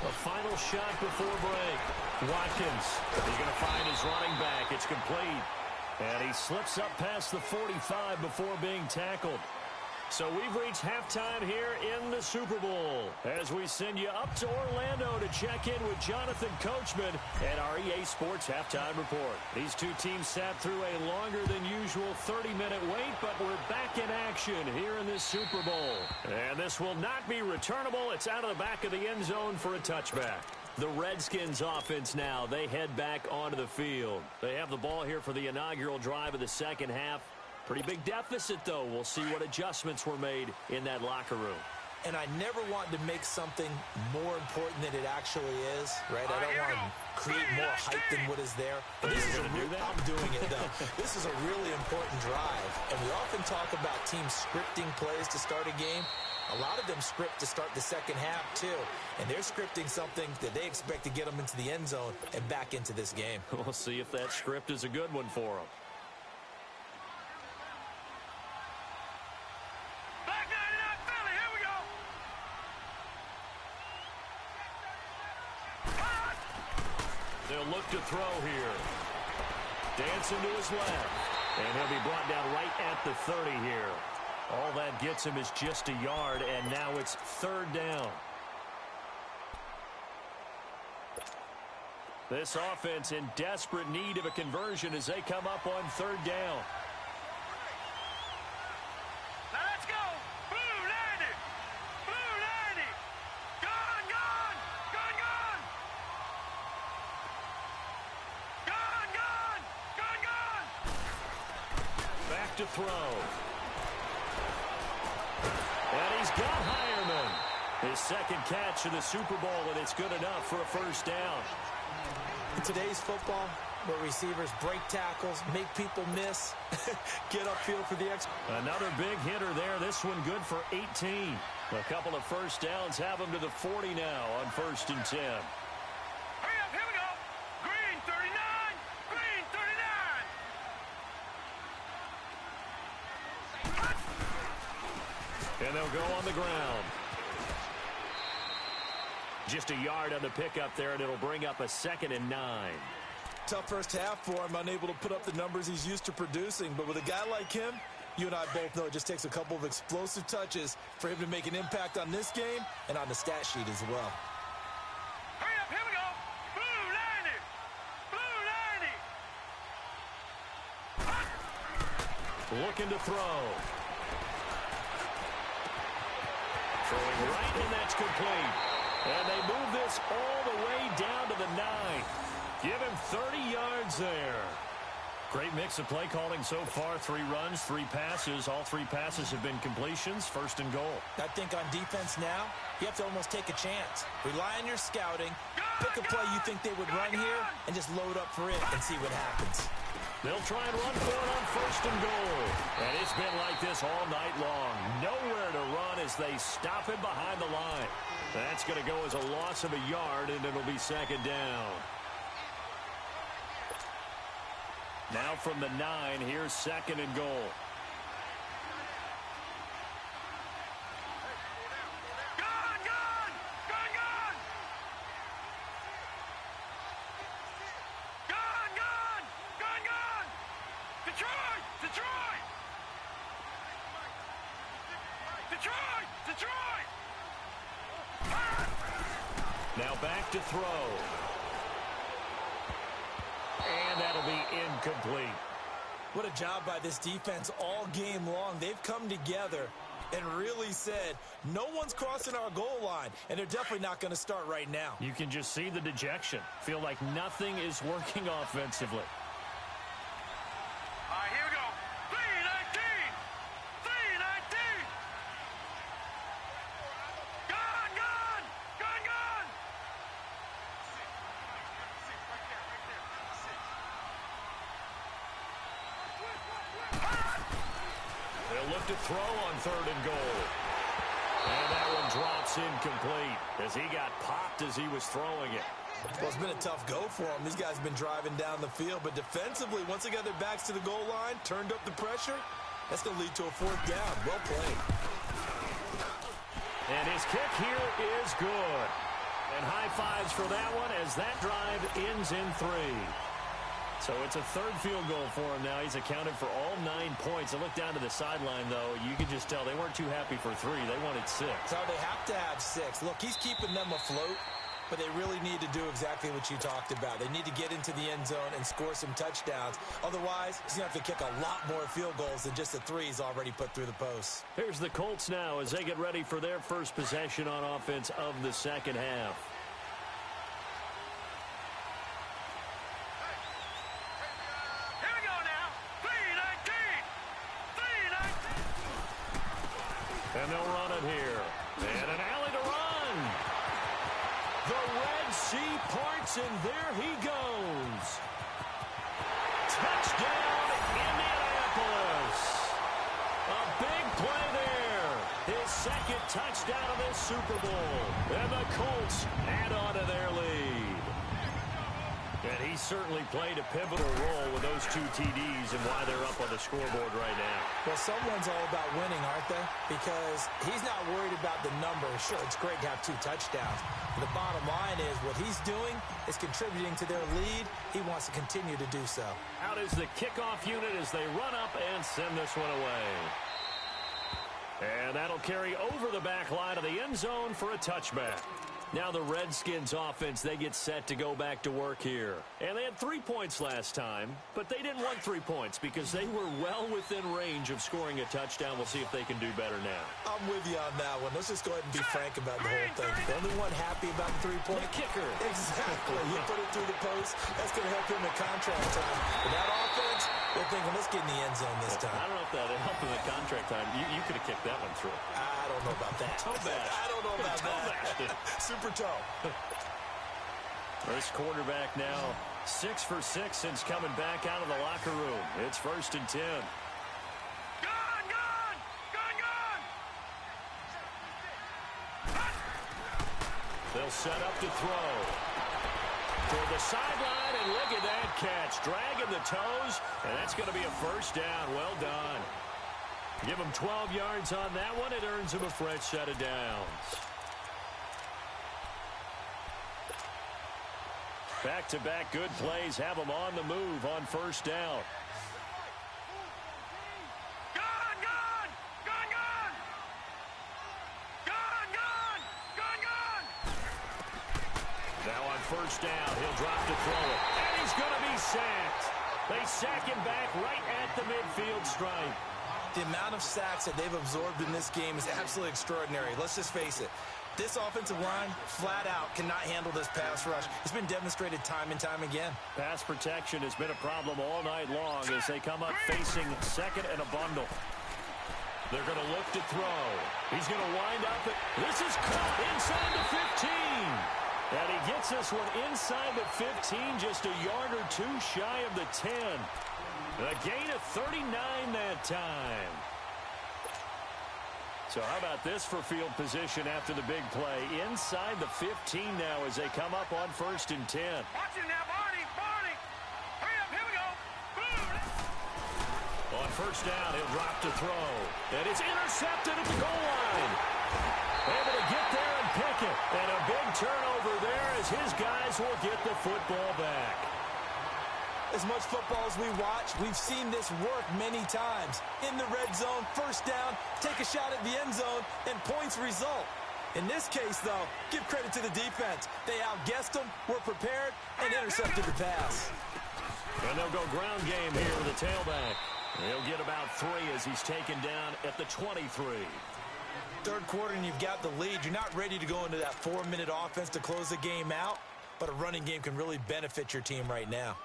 Speaker 3: A final shot before break. Watkins, he's going to find his running back. It's complete. And he slips up past the 45 before being tackled. So we've reached halftime here in the Super Bowl as we send you up to Orlando to check in with Jonathan Coachman and our EA Sports Halftime Report. These two teams sat through a longer than usual 30-minute wait, but we're back in action here in this Super Bowl. And this will not be returnable. It's out of the back of the end zone for a touchback. The Redskins offense now, they head back onto the field. They have the ball here for the inaugural drive of the second half. Pretty big deficit, though. We'll see what adjustments were made in that locker room.
Speaker 4: And I never want to make something more important than it actually is, right? I don't want to create more hype than what is there. But this is I'm doing it, though. This is a really important drive. And we often talk about teams scripting plays to start a game. A lot of them script to start the second half, too. And they're scripting something that they expect to get them into the end zone and back into this game.
Speaker 3: We'll see if that script is a good one for them. They'll look to throw here. Dancing to his left. And he'll be brought down right at the 30 here. All that gets him is just a yard, and now it's third down. This offense in desperate need of a conversion as they come up on third down.
Speaker 5: Now let's go. Blue 90. Blue 90. Gone, gone. Gone, gone. Gone, gone. Gone, gone.
Speaker 3: Back to throw. And he's got Hireman. His second catch of the Super Bowl, and it's good enough for a first down.
Speaker 4: In today's football, where receivers break tackles, make people miss, get upfield for the extra.
Speaker 3: Another big hitter there. This one good for 18. A couple of first downs have him to the 40 now on 1st and 10.
Speaker 5: Hurry up, here we go. Green 39. Green 39.
Speaker 3: And they'll go on the ground. Just a yard on the pickup there, and it'll bring up a 2nd and 9.
Speaker 4: Tough first half for him, unable to put up the numbers he's used to producing. But with a guy like him, You and I both know it just takes a couple of explosive touches for him to make an impact on this game and on the stat sheet as well.
Speaker 5: Hurry up, here we go. Blue 90. Blue 90.
Speaker 3: Looking to throw. Throwing right, and that's complete. And they move this all the way down to the 9. Give him 30 yards there. Great mix of play calling so far. 3 runs, 3 passes. All 3 passes have been completions. First and goal.
Speaker 4: I think on defense now, you have to almost take a chance. Rely on your scouting. Pick a play you think they would run here and just load up for it and see what happens.
Speaker 3: They'll try and run for it on first and goal. And it's been like this all night long. Nowhere to run as they stop him behind the line. That's going to go as a loss of a yard, and it'll be second down. Now from the 9, here's second and goal.
Speaker 5: Gun, gun! Gun, gun! Gun, gun! Gun, gun! Detroit! Detroit! Detroit! Detroit!
Speaker 3: Now back to throw. And that'll be incomplete.
Speaker 4: What a job by this defense all game long. They've come together and really said, no one's crossing our goal line, and they're definitely not going to start right now.
Speaker 3: You can just see the dejection. Feel like nothing is working offensively.
Speaker 5: All right, here we go. 319! 319! Gun, gun! Gun, gun!
Speaker 3: They'll look to throw on third and goal. And that one drops incomplete as he got popped as he was throwing it.
Speaker 4: Well, it's been a tough go for them. These guys have been driving down the field, but defensively, once they got their backs to the goal line, turned up the pressure, that's going to lead to a 4th down. Well played.
Speaker 3: And his kick here is good. And high fives for that one as that drive ends in 3. So it's a 3rd field goal for him now. He's accounted for all 9 points. I look down to the sideline, though. You can just tell they weren't too happy for 3. They wanted 6.
Speaker 4: So they have to have 6. Look, he's keeping them afloat, but they really need to do exactly what you talked about. They need to get into the end zone and score some touchdowns. Otherwise, he's going to have to kick a lot more field goals than just the 3 he's already put through the posts.
Speaker 3: Here's the Colts now as they get ready for their first possession on offense of the second half.
Speaker 5: Here we go now. 319! 319!
Speaker 3: And they'll run it here. And an alley to run. The Red Sea parts, and there he goes. Touchdown, Indianapolis. A big play there. His 2nd touchdown of this Super Bowl. And the Colts add on to their lead. And he certainly played a pivotal role with those 2 TDs and why they're up on the scoreboard right now.
Speaker 4: Well, someone's all about winning, aren't they? Because he's not worried about the numbers. Sure, it's great to have 2 touchdowns. But the bottom line is what he's doing is contributing to their lead. He wants to continue to do so.
Speaker 3: Out is the kickoff unit as they run up and send this one away. And that'll carry over the back line of the end zone for a touchback. Now the Redskins offense, they get set to go back to work here. And they had 3 points last time, but they didn't want 3 points because they were well within range of scoring a touchdown. We'll see if they can do better now.
Speaker 4: I'm with you on that one. Let's just go ahead and be frank about the whole thing. The only one happy about the 3-point.
Speaker 3: The kicker.
Speaker 4: Exactly. You put it through the post. That's going to help him in contract time. But that offense, they're thinking, let's get in the end zone this time.
Speaker 3: I don't know if that helped in the contract time. You could have kicked that one through.
Speaker 4: I don't know about that.
Speaker 3: Toe bash.
Speaker 4: I don't know about
Speaker 3: Toe
Speaker 4: that.
Speaker 3: bashed it.
Speaker 4: Super toe.
Speaker 3: This quarterback now 6 for 6 since coming back out of the locker room. It's 1st and 10.
Speaker 5: Gun, gun! Gun, gun!
Speaker 3: They'll set up to throw. Toward the sideline, and look at that catch. Dragging the toes, and that's going to be a 1st down. Well done. Give him 12 yards on that one. It earns him a fresh set of downs. Back-to-back good plays have him on the move on 1st down.
Speaker 5: Gun,
Speaker 3: first down. He'll drop to throw it. And he's going to be sacked. They sack him back right at the midfield stripe.
Speaker 4: The amount of sacks that they've absorbed in this game is absolutely extraordinary. Let's just face it. This offensive line, flat out, cannot handle this pass rush. It's been demonstrated time and time again.
Speaker 3: Pass protection has been a problem all night long as they come up facing second and a bundle. They're going to look to throw. He's going to wind up. This is caught inside the 15. And he gets this one inside the 15, just a yard or two shy of the 10. A gain of 39 that time. So how about this for field position after the big play? Inside the 15 now as they come up on 1st and 10.
Speaker 5: Watch it now, Barney. Barney. Hurry up, here we go. Boom.
Speaker 3: On 1st down, he'll drop to throw. And it's intercepted at the goal line. Able to get there and pick it. And a big turnover there as his guys will get the football back.
Speaker 4: As much football as we watch, we've seen this work many times. In the red zone, 1st down, take a shot at the end zone, and points result. In this case, though, give credit to the defense. They outguessed them, were prepared, and intercepted the pass.
Speaker 3: And they'll go ground game here with the tailback. He'll get about 3 as he's taken down at the 23.
Speaker 4: Third quarter and you've got the lead. You're not ready to go into that 4-minute offense to close the game out, but a running game can really benefit your team right now.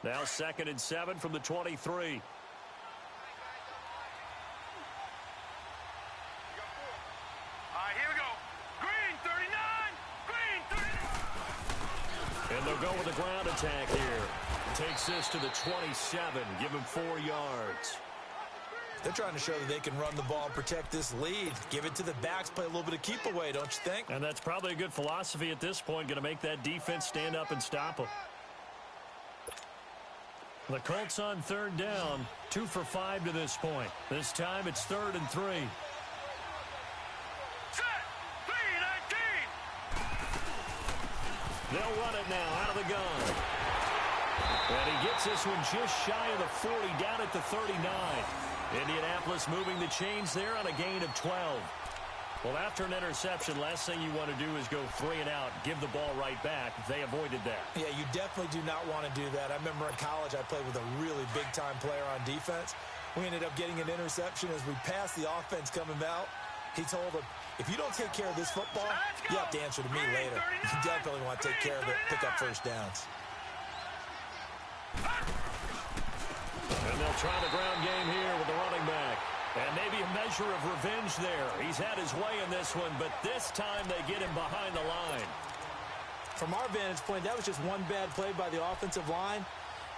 Speaker 3: Now 2nd and 7 from the 23.
Speaker 5: All right, here we go. Green 39. Green 39.
Speaker 3: And they'll go with a ground attack here. Takes this to the 27. Give him 4 yards.
Speaker 4: They're trying to show that they can run the ball and protect this lead. Give it to the backs, play a little bit of keep away, don't you think?
Speaker 3: And that's probably a good philosophy at this point. Going to make that defense stand up and stop them. The Colts on 3rd down, 2 for 5 to this point. This time it's 3rd and 3.
Speaker 5: Set. 3-19.
Speaker 3: They'll run it now out of the gun. And he gets this one just shy of the 40, down at the 39. Indianapolis moving the chains there on a gain of 12. Well, after an interception, last thing you want to do is go 3 and out, give the ball right back. They avoided that.
Speaker 4: Yeah, you definitely do not want to do that. I remember in college I played with a really big-time player on defense. We ended up getting an interception as we passed the offense coming out. He told him, if you don't take care of this football, you have to answer to me later. You definitely want to take care of it, pick up 1st downs.
Speaker 3: And they'll try the ground game here with the running back. And maybe a measure of revenge there. He's had his way in this one, but this time they get him behind the line.
Speaker 4: From our vantage point, that was just one bad play by the offensive line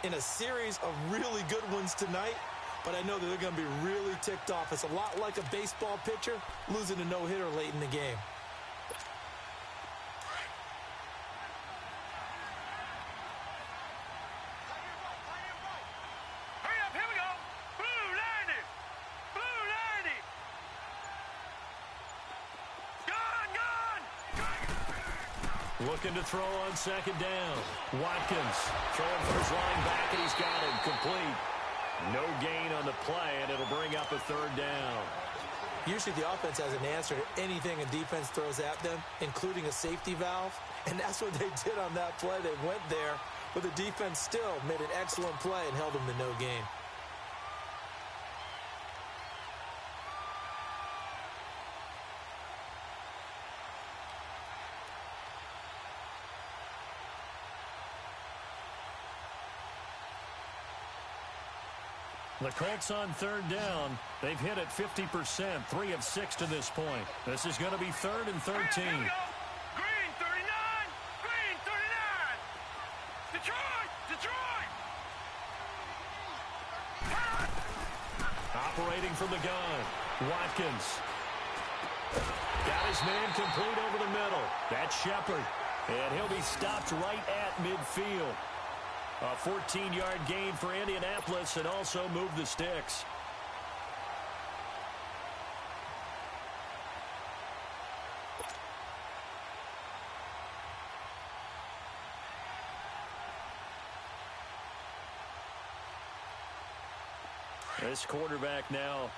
Speaker 4: in a series of really good ones tonight. But I know that they're going to be really ticked off. It's a lot like a baseball pitcher losing a no-hitter late in the game.
Speaker 3: Looking to throw on 2nd down. Watkins throwing for his line back, and he's got him complete. No gain on the play, and it'll bring up a 3rd down.
Speaker 4: Usually the offense has an answer to anything a defense throws at them, including a safety valve. And that's what they did on that play. They went there, but the defense still made an excellent play and held them to no gain.
Speaker 3: The Colts on 3rd down. They've hit it 50%, 3 of 6 to this point. This is going to be 3rd and 13.
Speaker 5: Green 39. Green 39. Detroit.
Speaker 3: Operating from the gun. Watkins. Got his man complete over the middle. That's Shepard. And he'll be stopped right at midfield. A 14-yard gain for Indianapolis and also move the sticks. This quarterback now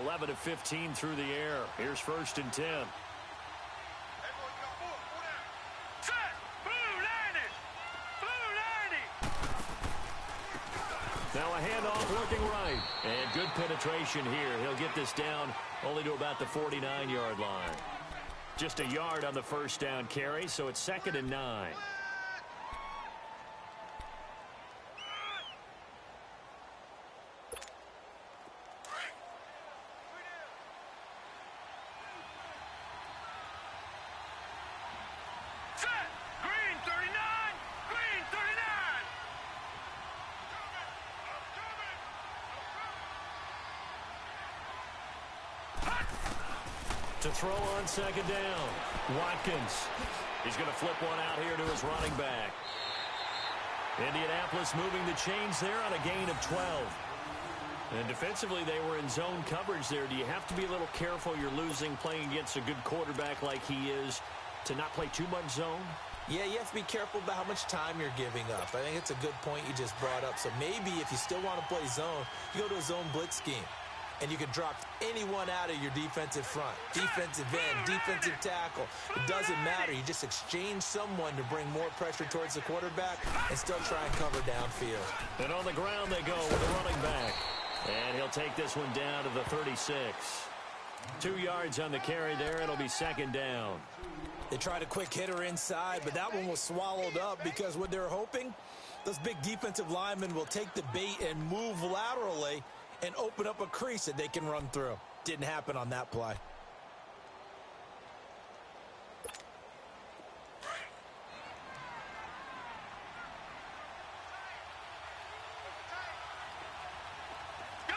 Speaker 3: 11 of 15 through the air. Here's 1st and 10. looking right. And good penetration here. He'll get this down only to about the 49-yard line. Just a yard on the first down carry, so it's 2nd and 9. To throw on 2nd down. Watkins. He's going to flip one out here to his running back. Indianapolis moving the chains there on a gain of 12. And defensively, they were in zone coverage there. Do you have to be a little careful you're losing playing against a good quarterback like he is to not play too much zone?
Speaker 4: Yeah, you have to be careful about how much time you're giving up. I think it's a good point you just brought up. So maybe if you still want to play zone, you go to a zone blitz scheme. And you can drop anyone out of your defensive front. Defensive end, defensive tackle. It doesn't matter. You just exchange someone to bring more pressure towards the quarterback and still try and cover downfield.
Speaker 3: And on the ground they go with the running back. And he'll take this one down to the 36. 2 yards on the carry there. It'll be 2nd down.
Speaker 4: They tried a quick hitter inside, but that one was swallowed up because what they're hoping, those big defensive linemen will take the bait and move laterally and open up a crease that they can run through. Didn't happen on that play.
Speaker 5: Gone!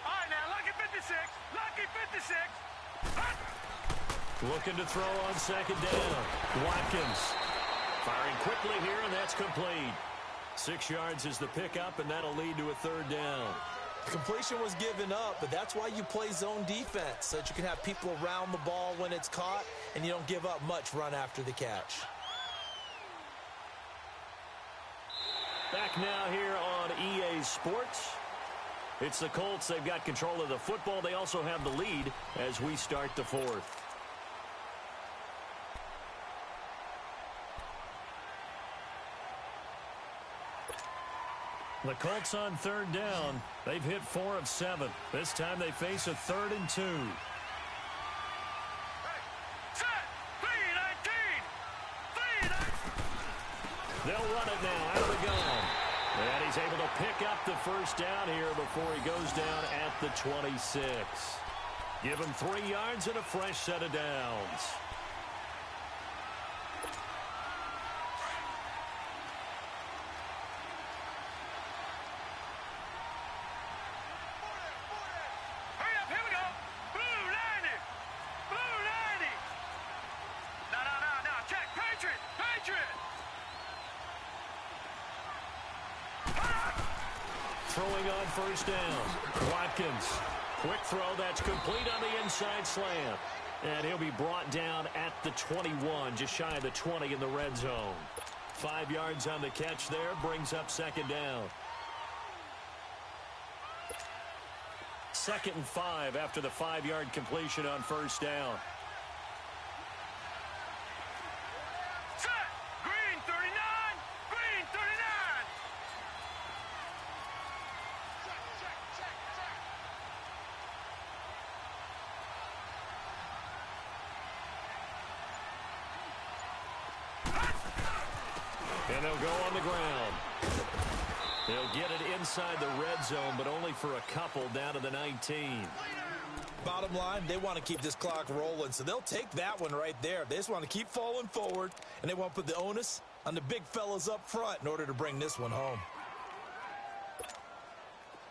Speaker 5: All right, now, lucky 56. Lucky 56.
Speaker 3: Looking to throw on 2nd down. Watkins firing quickly here, and that's complete. 6 yards is the pickup, and that'll lead to a 3rd down.
Speaker 4: Completion was given up, but that's why you play zone defense, so that you can have people around the ball when it's caught, and you don't give up much run after the catch.
Speaker 3: Back now here on EA Sports. It's the Colts. They've got control of the football. They also have the lead as we start the 4th. The Colts on 3rd down. They've hit 4 of 7. This time they face a 3rd and 2. They'll run it now out of the gun. And he's able to pick up the first down here before he goes down at the 26. Give him 3 yards and a fresh set of downs. Throwing on 1st down. Watkins. Quick throw. That's complete on the inside slant. And he'll be brought down at the 21, just shy of the 20 in the red zone. 5 yards on the catch there. Brings up 2nd down. 2nd and 5 after the 5-yard completion on 1st down. And they'll go on the ground. They'll get it inside the red zone, but only for a couple down to the 19.
Speaker 4: Bottom line, they want to keep this clock rolling, so they'll take that one right there. They just want to keep falling forward, and they want to put the onus on the big fellas up front in order to bring this one home.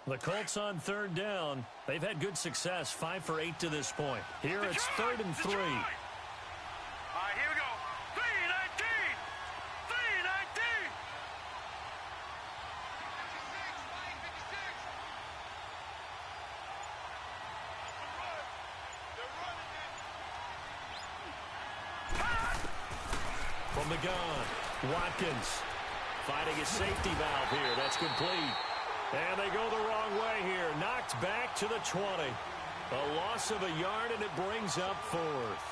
Speaker 3: The Colts on 3rd down. They've had good success, 5 for 8 to this point. Here it's 3rd and 3.
Speaker 5: All right, here we go. 3-19. 3-19.
Speaker 3: From the gun, Watkins finding a safety valve here. That's complete. And they go the wrong way here. Knocked back to the 20. A loss of a yard, and it brings up 4th.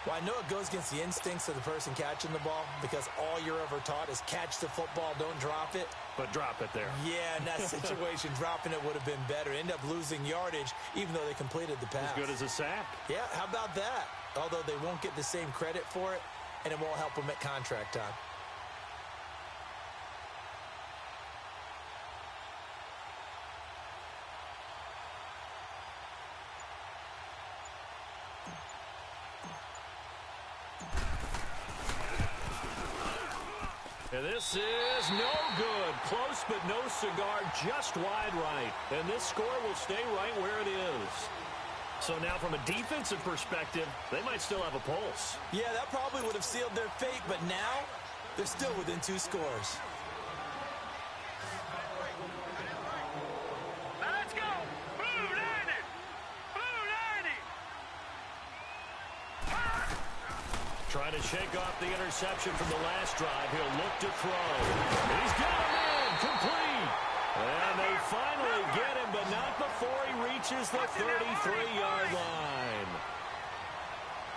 Speaker 4: Well, I know it goes against the instincts of the person catching the ball because all you're ever taught is catch the football, don't drop it.
Speaker 3: But drop it there.
Speaker 4: Yeah, in that situation, dropping it would have been better. End up losing yardage even though they completed the pass.
Speaker 3: As good as a sack.
Speaker 4: Yeah, how about that? Although they won't get the same credit for it, and it won't help them at contract time.
Speaker 3: And this is no good. Close, but no cigar, just wide right. And this score will stay right where it is. So now from a defensive perspective, they might still have a pulse.
Speaker 4: Yeah, that probably would have sealed their fate, but now they're still within 2 scores.
Speaker 5: Now let's go. Blue 90. Blue 90.
Speaker 3: Trying to shake off the interception from the last drive. He'll look to throw. He's got him in. Complete. And they finally get him, but not before he reaches the 33-yard line.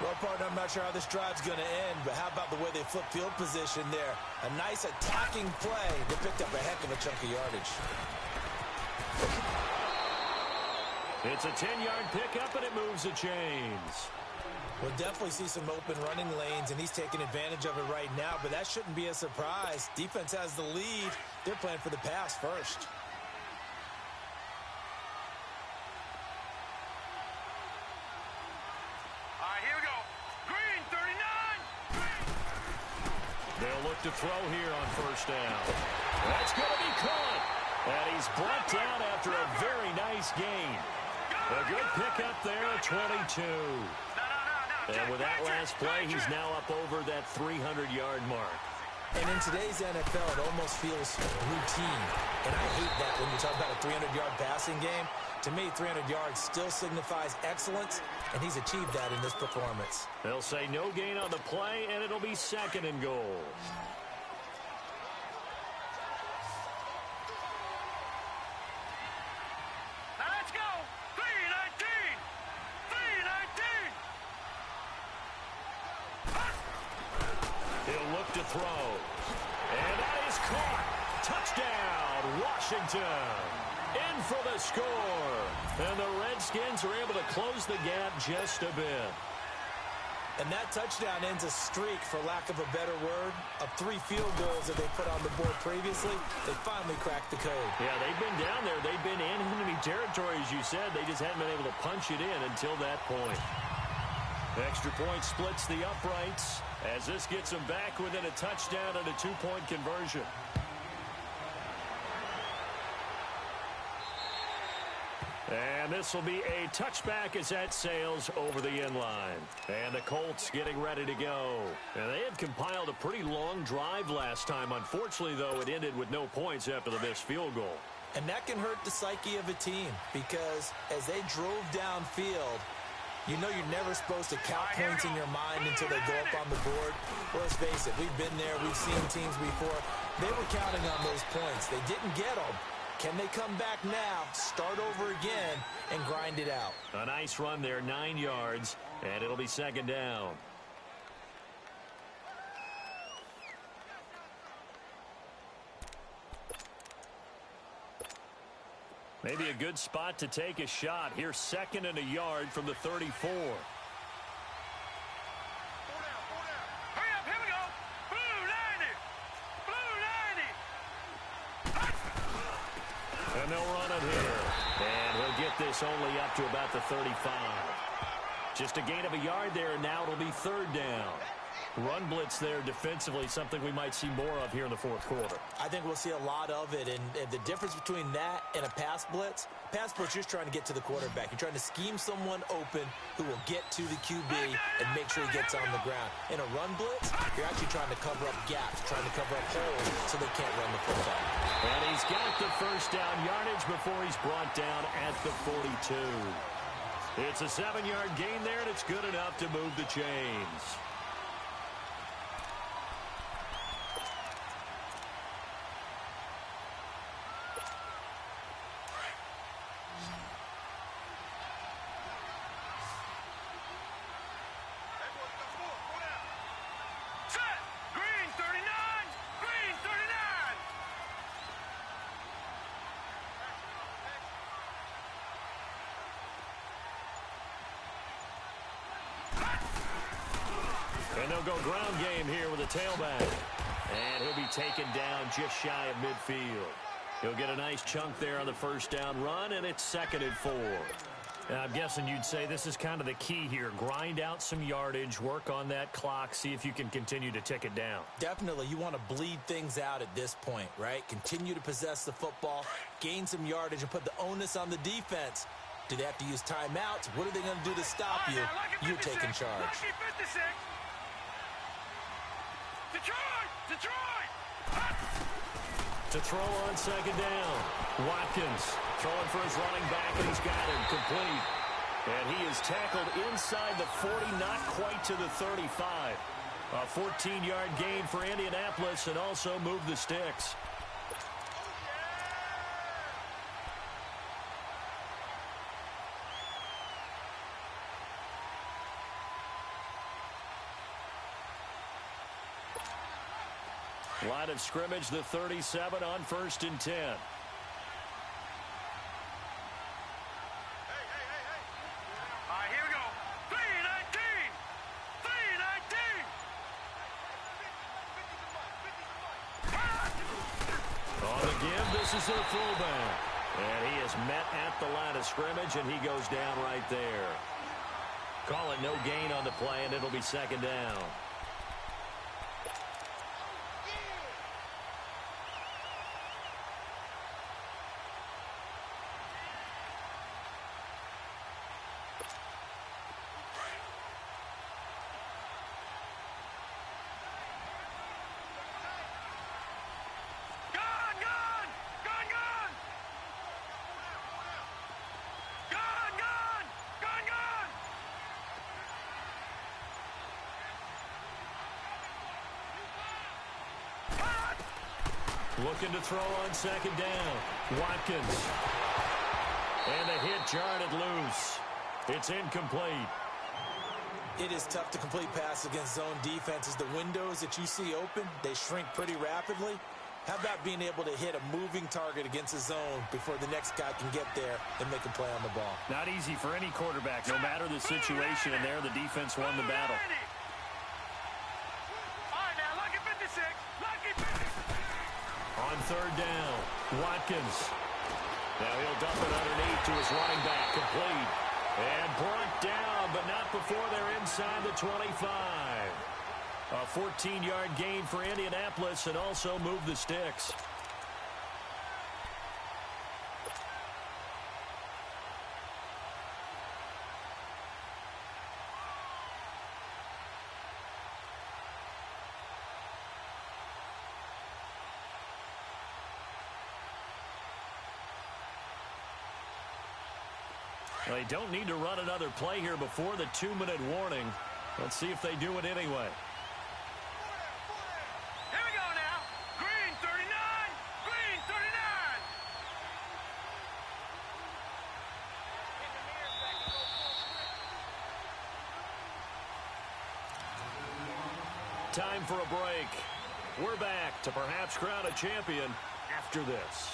Speaker 4: Well, partner, I'm not sure how this drive's going to end, but how about the way they flip field position there? A nice attacking play. They picked up a heck of a chunk of yardage.
Speaker 3: It's a 10-yard pickup, and it moves the chains.
Speaker 4: We'll definitely see some open running lanes, and he's taking advantage of it right now, but that shouldn't be a surprise. Defense has the lead. They're playing for the pass first.
Speaker 5: All right, here we go. Green 39.
Speaker 3: They'll look to throw here on first down. That's going to be caught. And he's brought down after a very nice gain. A good pickup there at 22. And with that last play, he's now up over that 300-yard mark.
Speaker 4: And in today's NFL, it almost feels routine. And I hate that when you talk about a 300-yard passing game. To me, 300 yards still signifies excellence, and he's achieved that in this performance.
Speaker 3: They'll say no gain on the play, and it'll be 2nd and goal.
Speaker 5: Now let's go. 319. 319.
Speaker 3: He'll look to throw. And that is caught. Touchdown, Washington. In for the score. And the Redskins are able to close the gap just a bit.
Speaker 4: And that touchdown ends a streak, for lack of a better word, of 3 field goals that they put on the board previously. They finally cracked the code.
Speaker 3: Yeah, they've been down there. They've been in enemy territory, as you said. They just hadn't been able to punch it in until that point. Extra point splits the uprights as this gets them back within a touchdown and a 2-point conversion. And this will be a touchback as that sails over the end line. And the Colts getting ready to go. And they had compiled a pretty long drive last time. Unfortunately, though, it ended with no points after the missed field goal.
Speaker 4: And that can hurt the psyche of a team because as they drove downfield, you know you're never supposed to count points in your mind until they go up on the board. Well, let's face it, we've been there. We've seen teams before. They were counting on those points. They didn't get them. Can they come back now, start over again, and grind it out?
Speaker 3: A nice run there, 9 yards, and it'll be 2nd down. Maybe a good spot to take a shot. Here's 2nd and a yard from the 34. And they'll run it here. And he'll get this only up to about the 35. Just a gain of a yard there, and now it'll be 3rd down. Run blitz there defensively, something we might see more of here in the 4th quarter.
Speaker 4: I think we'll see a lot of it, and the difference between that and a pass blitz, you're just trying to get to the quarterback. You're trying to scheme someone open who will get to the QB and make sure he gets on the ground. In a run blitz, you're actually trying to cover up gaps, trying to cover up holes so they can't run the football.
Speaker 3: And he's got the 1st down yardage before he's brought down at the 42. It's a 7-yard gain there, and it's good enough to move the chains. And they'll go ground game here with a tailback. And he'll be taken down just shy of midfield. He'll get a nice chunk there on the first down run, and it's 2nd and 4.
Speaker 6: I'm guessing you'd say this is kind of the key here. Grind out some yardage, work on that clock, see if you can continue to tick it down.
Speaker 4: Definitely, you want to bleed things out at this point, right? Continue to possess the football, gain some yardage, and put the onus on the defense. Do they have to use timeouts? What are they going to do to stop you? You're taking charge.
Speaker 3: To throw on 2nd down. Watkins throwing for his running back, and he's got him complete. And he is tackled inside the 40, not quite to the 35. A 14-yard gain for Indianapolis, and also move the sticks. Line of scrimmage, the 37 on 1st and 10.
Speaker 5: Hey. All right, here we go. 3-19. 3-19.
Speaker 3: On the give, this is their fullback. And he is met at the line of scrimmage, and he goes down right there. Call it no gain on the play, and it'll be 2nd down. Looking to throw on 2nd down. Watkins. And the hit jarred it loose. It's incomplete.
Speaker 4: It is tough to complete passes against zone defenses. The windows that you see open, they shrink pretty rapidly. How about being able to hit a moving target against a zone before the next guy can get there and make a play on the ball?
Speaker 6: Not easy for any quarterback, no matter the situation, and there the defense won the battle.
Speaker 3: On 3rd down, Watkins. Now he'll dump it underneath to his running back, complete. And brought down, but not before they're inside the 25. A 14-yard gain for Indianapolis, and also move the sticks. They don't need to run another play here before the 2-minute warning. Let's see if they do it anyway.
Speaker 5: Here we go now. Green 39. Green 39.
Speaker 3: Time for a break. We're back to perhaps crown a champion after this.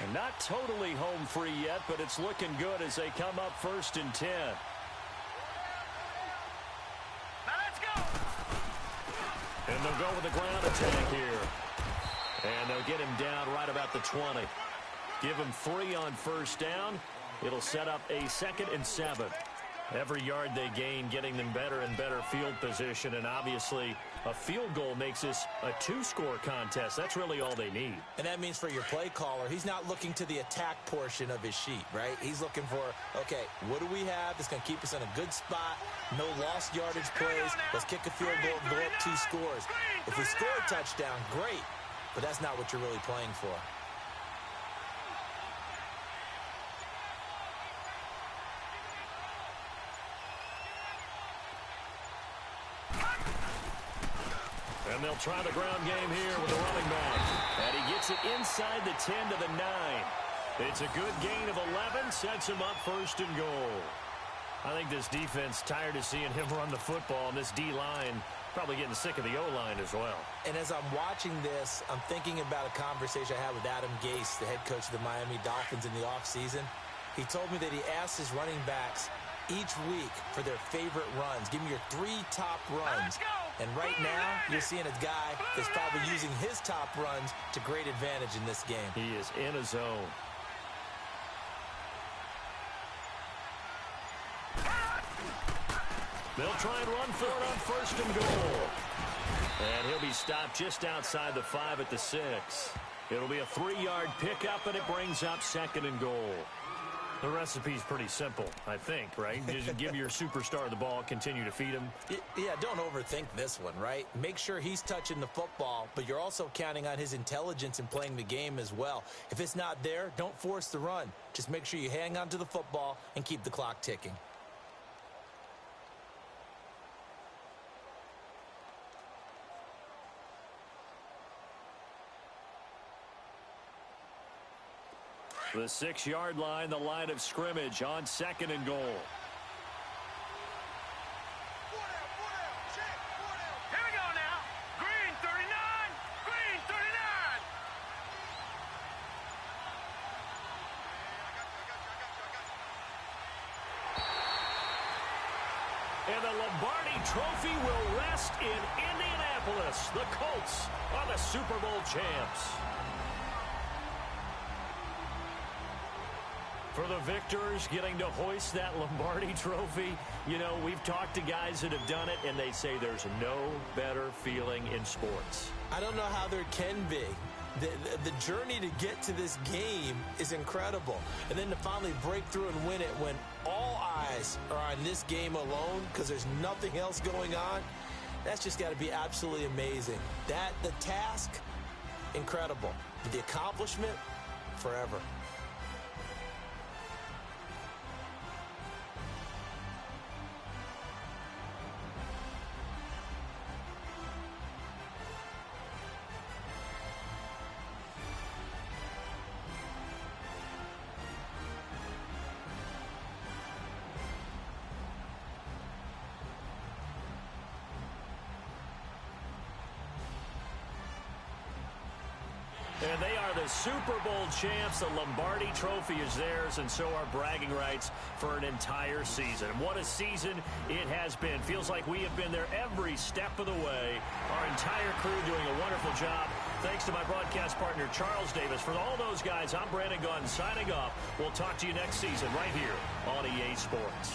Speaker 3: And not totally home free yet, but it's looking good as they come up 1st and 10.
Speaker 5: Now let's go.
Speaker 3: And they'll go with the ground attack here. And they'll get him down right about the 20. Give him 3 on 1st down. It'll set up a 2nd and 7. Every yard they gain, getting them better and better field position. And obviously, a field goal makes this a 2-score contest. That's really all they need.
Speaker 4: And that means for your play caller, he's not looking to the attack portion of his sheet, right? He's looking for, okay, what do we have that's going to keep us in a good spot? No lost yardage plays. Let's kick a field goal and go up 2 scores. If we score a touchdown, great. But that's not what you're really playing for.
Speaker 3: And they'll try the ground game here with the running back. And he gets it inside the 10 to the 9. It's a good gain of 11, sets him up 1st and goal.
Speaker 6: I think this defense tired of seeing him run the football, and this D-line probably getting sick of the O-line as well.
Speaker 4: And as I'm watching this, I'm thinking about a conversation I had with Adam Gase, the head coach of the Miami Dolphins in the offseason. He told me that he asked his running backs each week for their favorite runs. Give me your 3 top runs. And right now, you're seeing a guy that's probably using his top runs to great advantage in this game.
Speaker 6: He is in a zone. They'll try and run for it on 1st and goal. And he'll be stopped just outside the 5 at the 6. It'll be a 3-yard pickup, and it brings up 2nd and goal. The recipe's pretty simple, I think, right? Just give your superstar the ball, continue to feed him.
Speaker 4: Yeah, don't overthink this one, right? Make sure he's touching the football, but you're also counting on his intelligence in playing the game as well. If it's not there, don't force the run. Just make sure you hang on to the football and keep the clock ticking.
Speaker 6: The 6-yard line, the line of scrimmage on 2nd and goal.
Speaker 5: Here we go now. Green 39. Green 39.
Speaker 6: And the Lombardi Trophy will rest in Indianapolis. The Colts are the Super Bowl champs. For the victors, getting to hoist that Lombardi Trophy, you know, we've talked to guys that have done it, and they say there's no better feeling in sports.
Speaker 4: I don't know how there can be. The journey to get to this game is incredible. And then to finally break through and win it when all eyes are on this game alone because there's nothing else going on, that's just got to be absolutely amazing. The task, incredible. But the accomplishment, forever.
Speaker 6: And they are the Super Bowl champs. The Lombardi Trophy is theirs, and so are bragging rights for an entire season. What a season it has been. Feels like we have been there every step of the way. Our entire crew doing a wonderful job. Thanks to my broadcast partner, Charles Davis. For all those guys, I'm Brandon Gaudin signing off. We'll talk to you next season right here on EA Sports.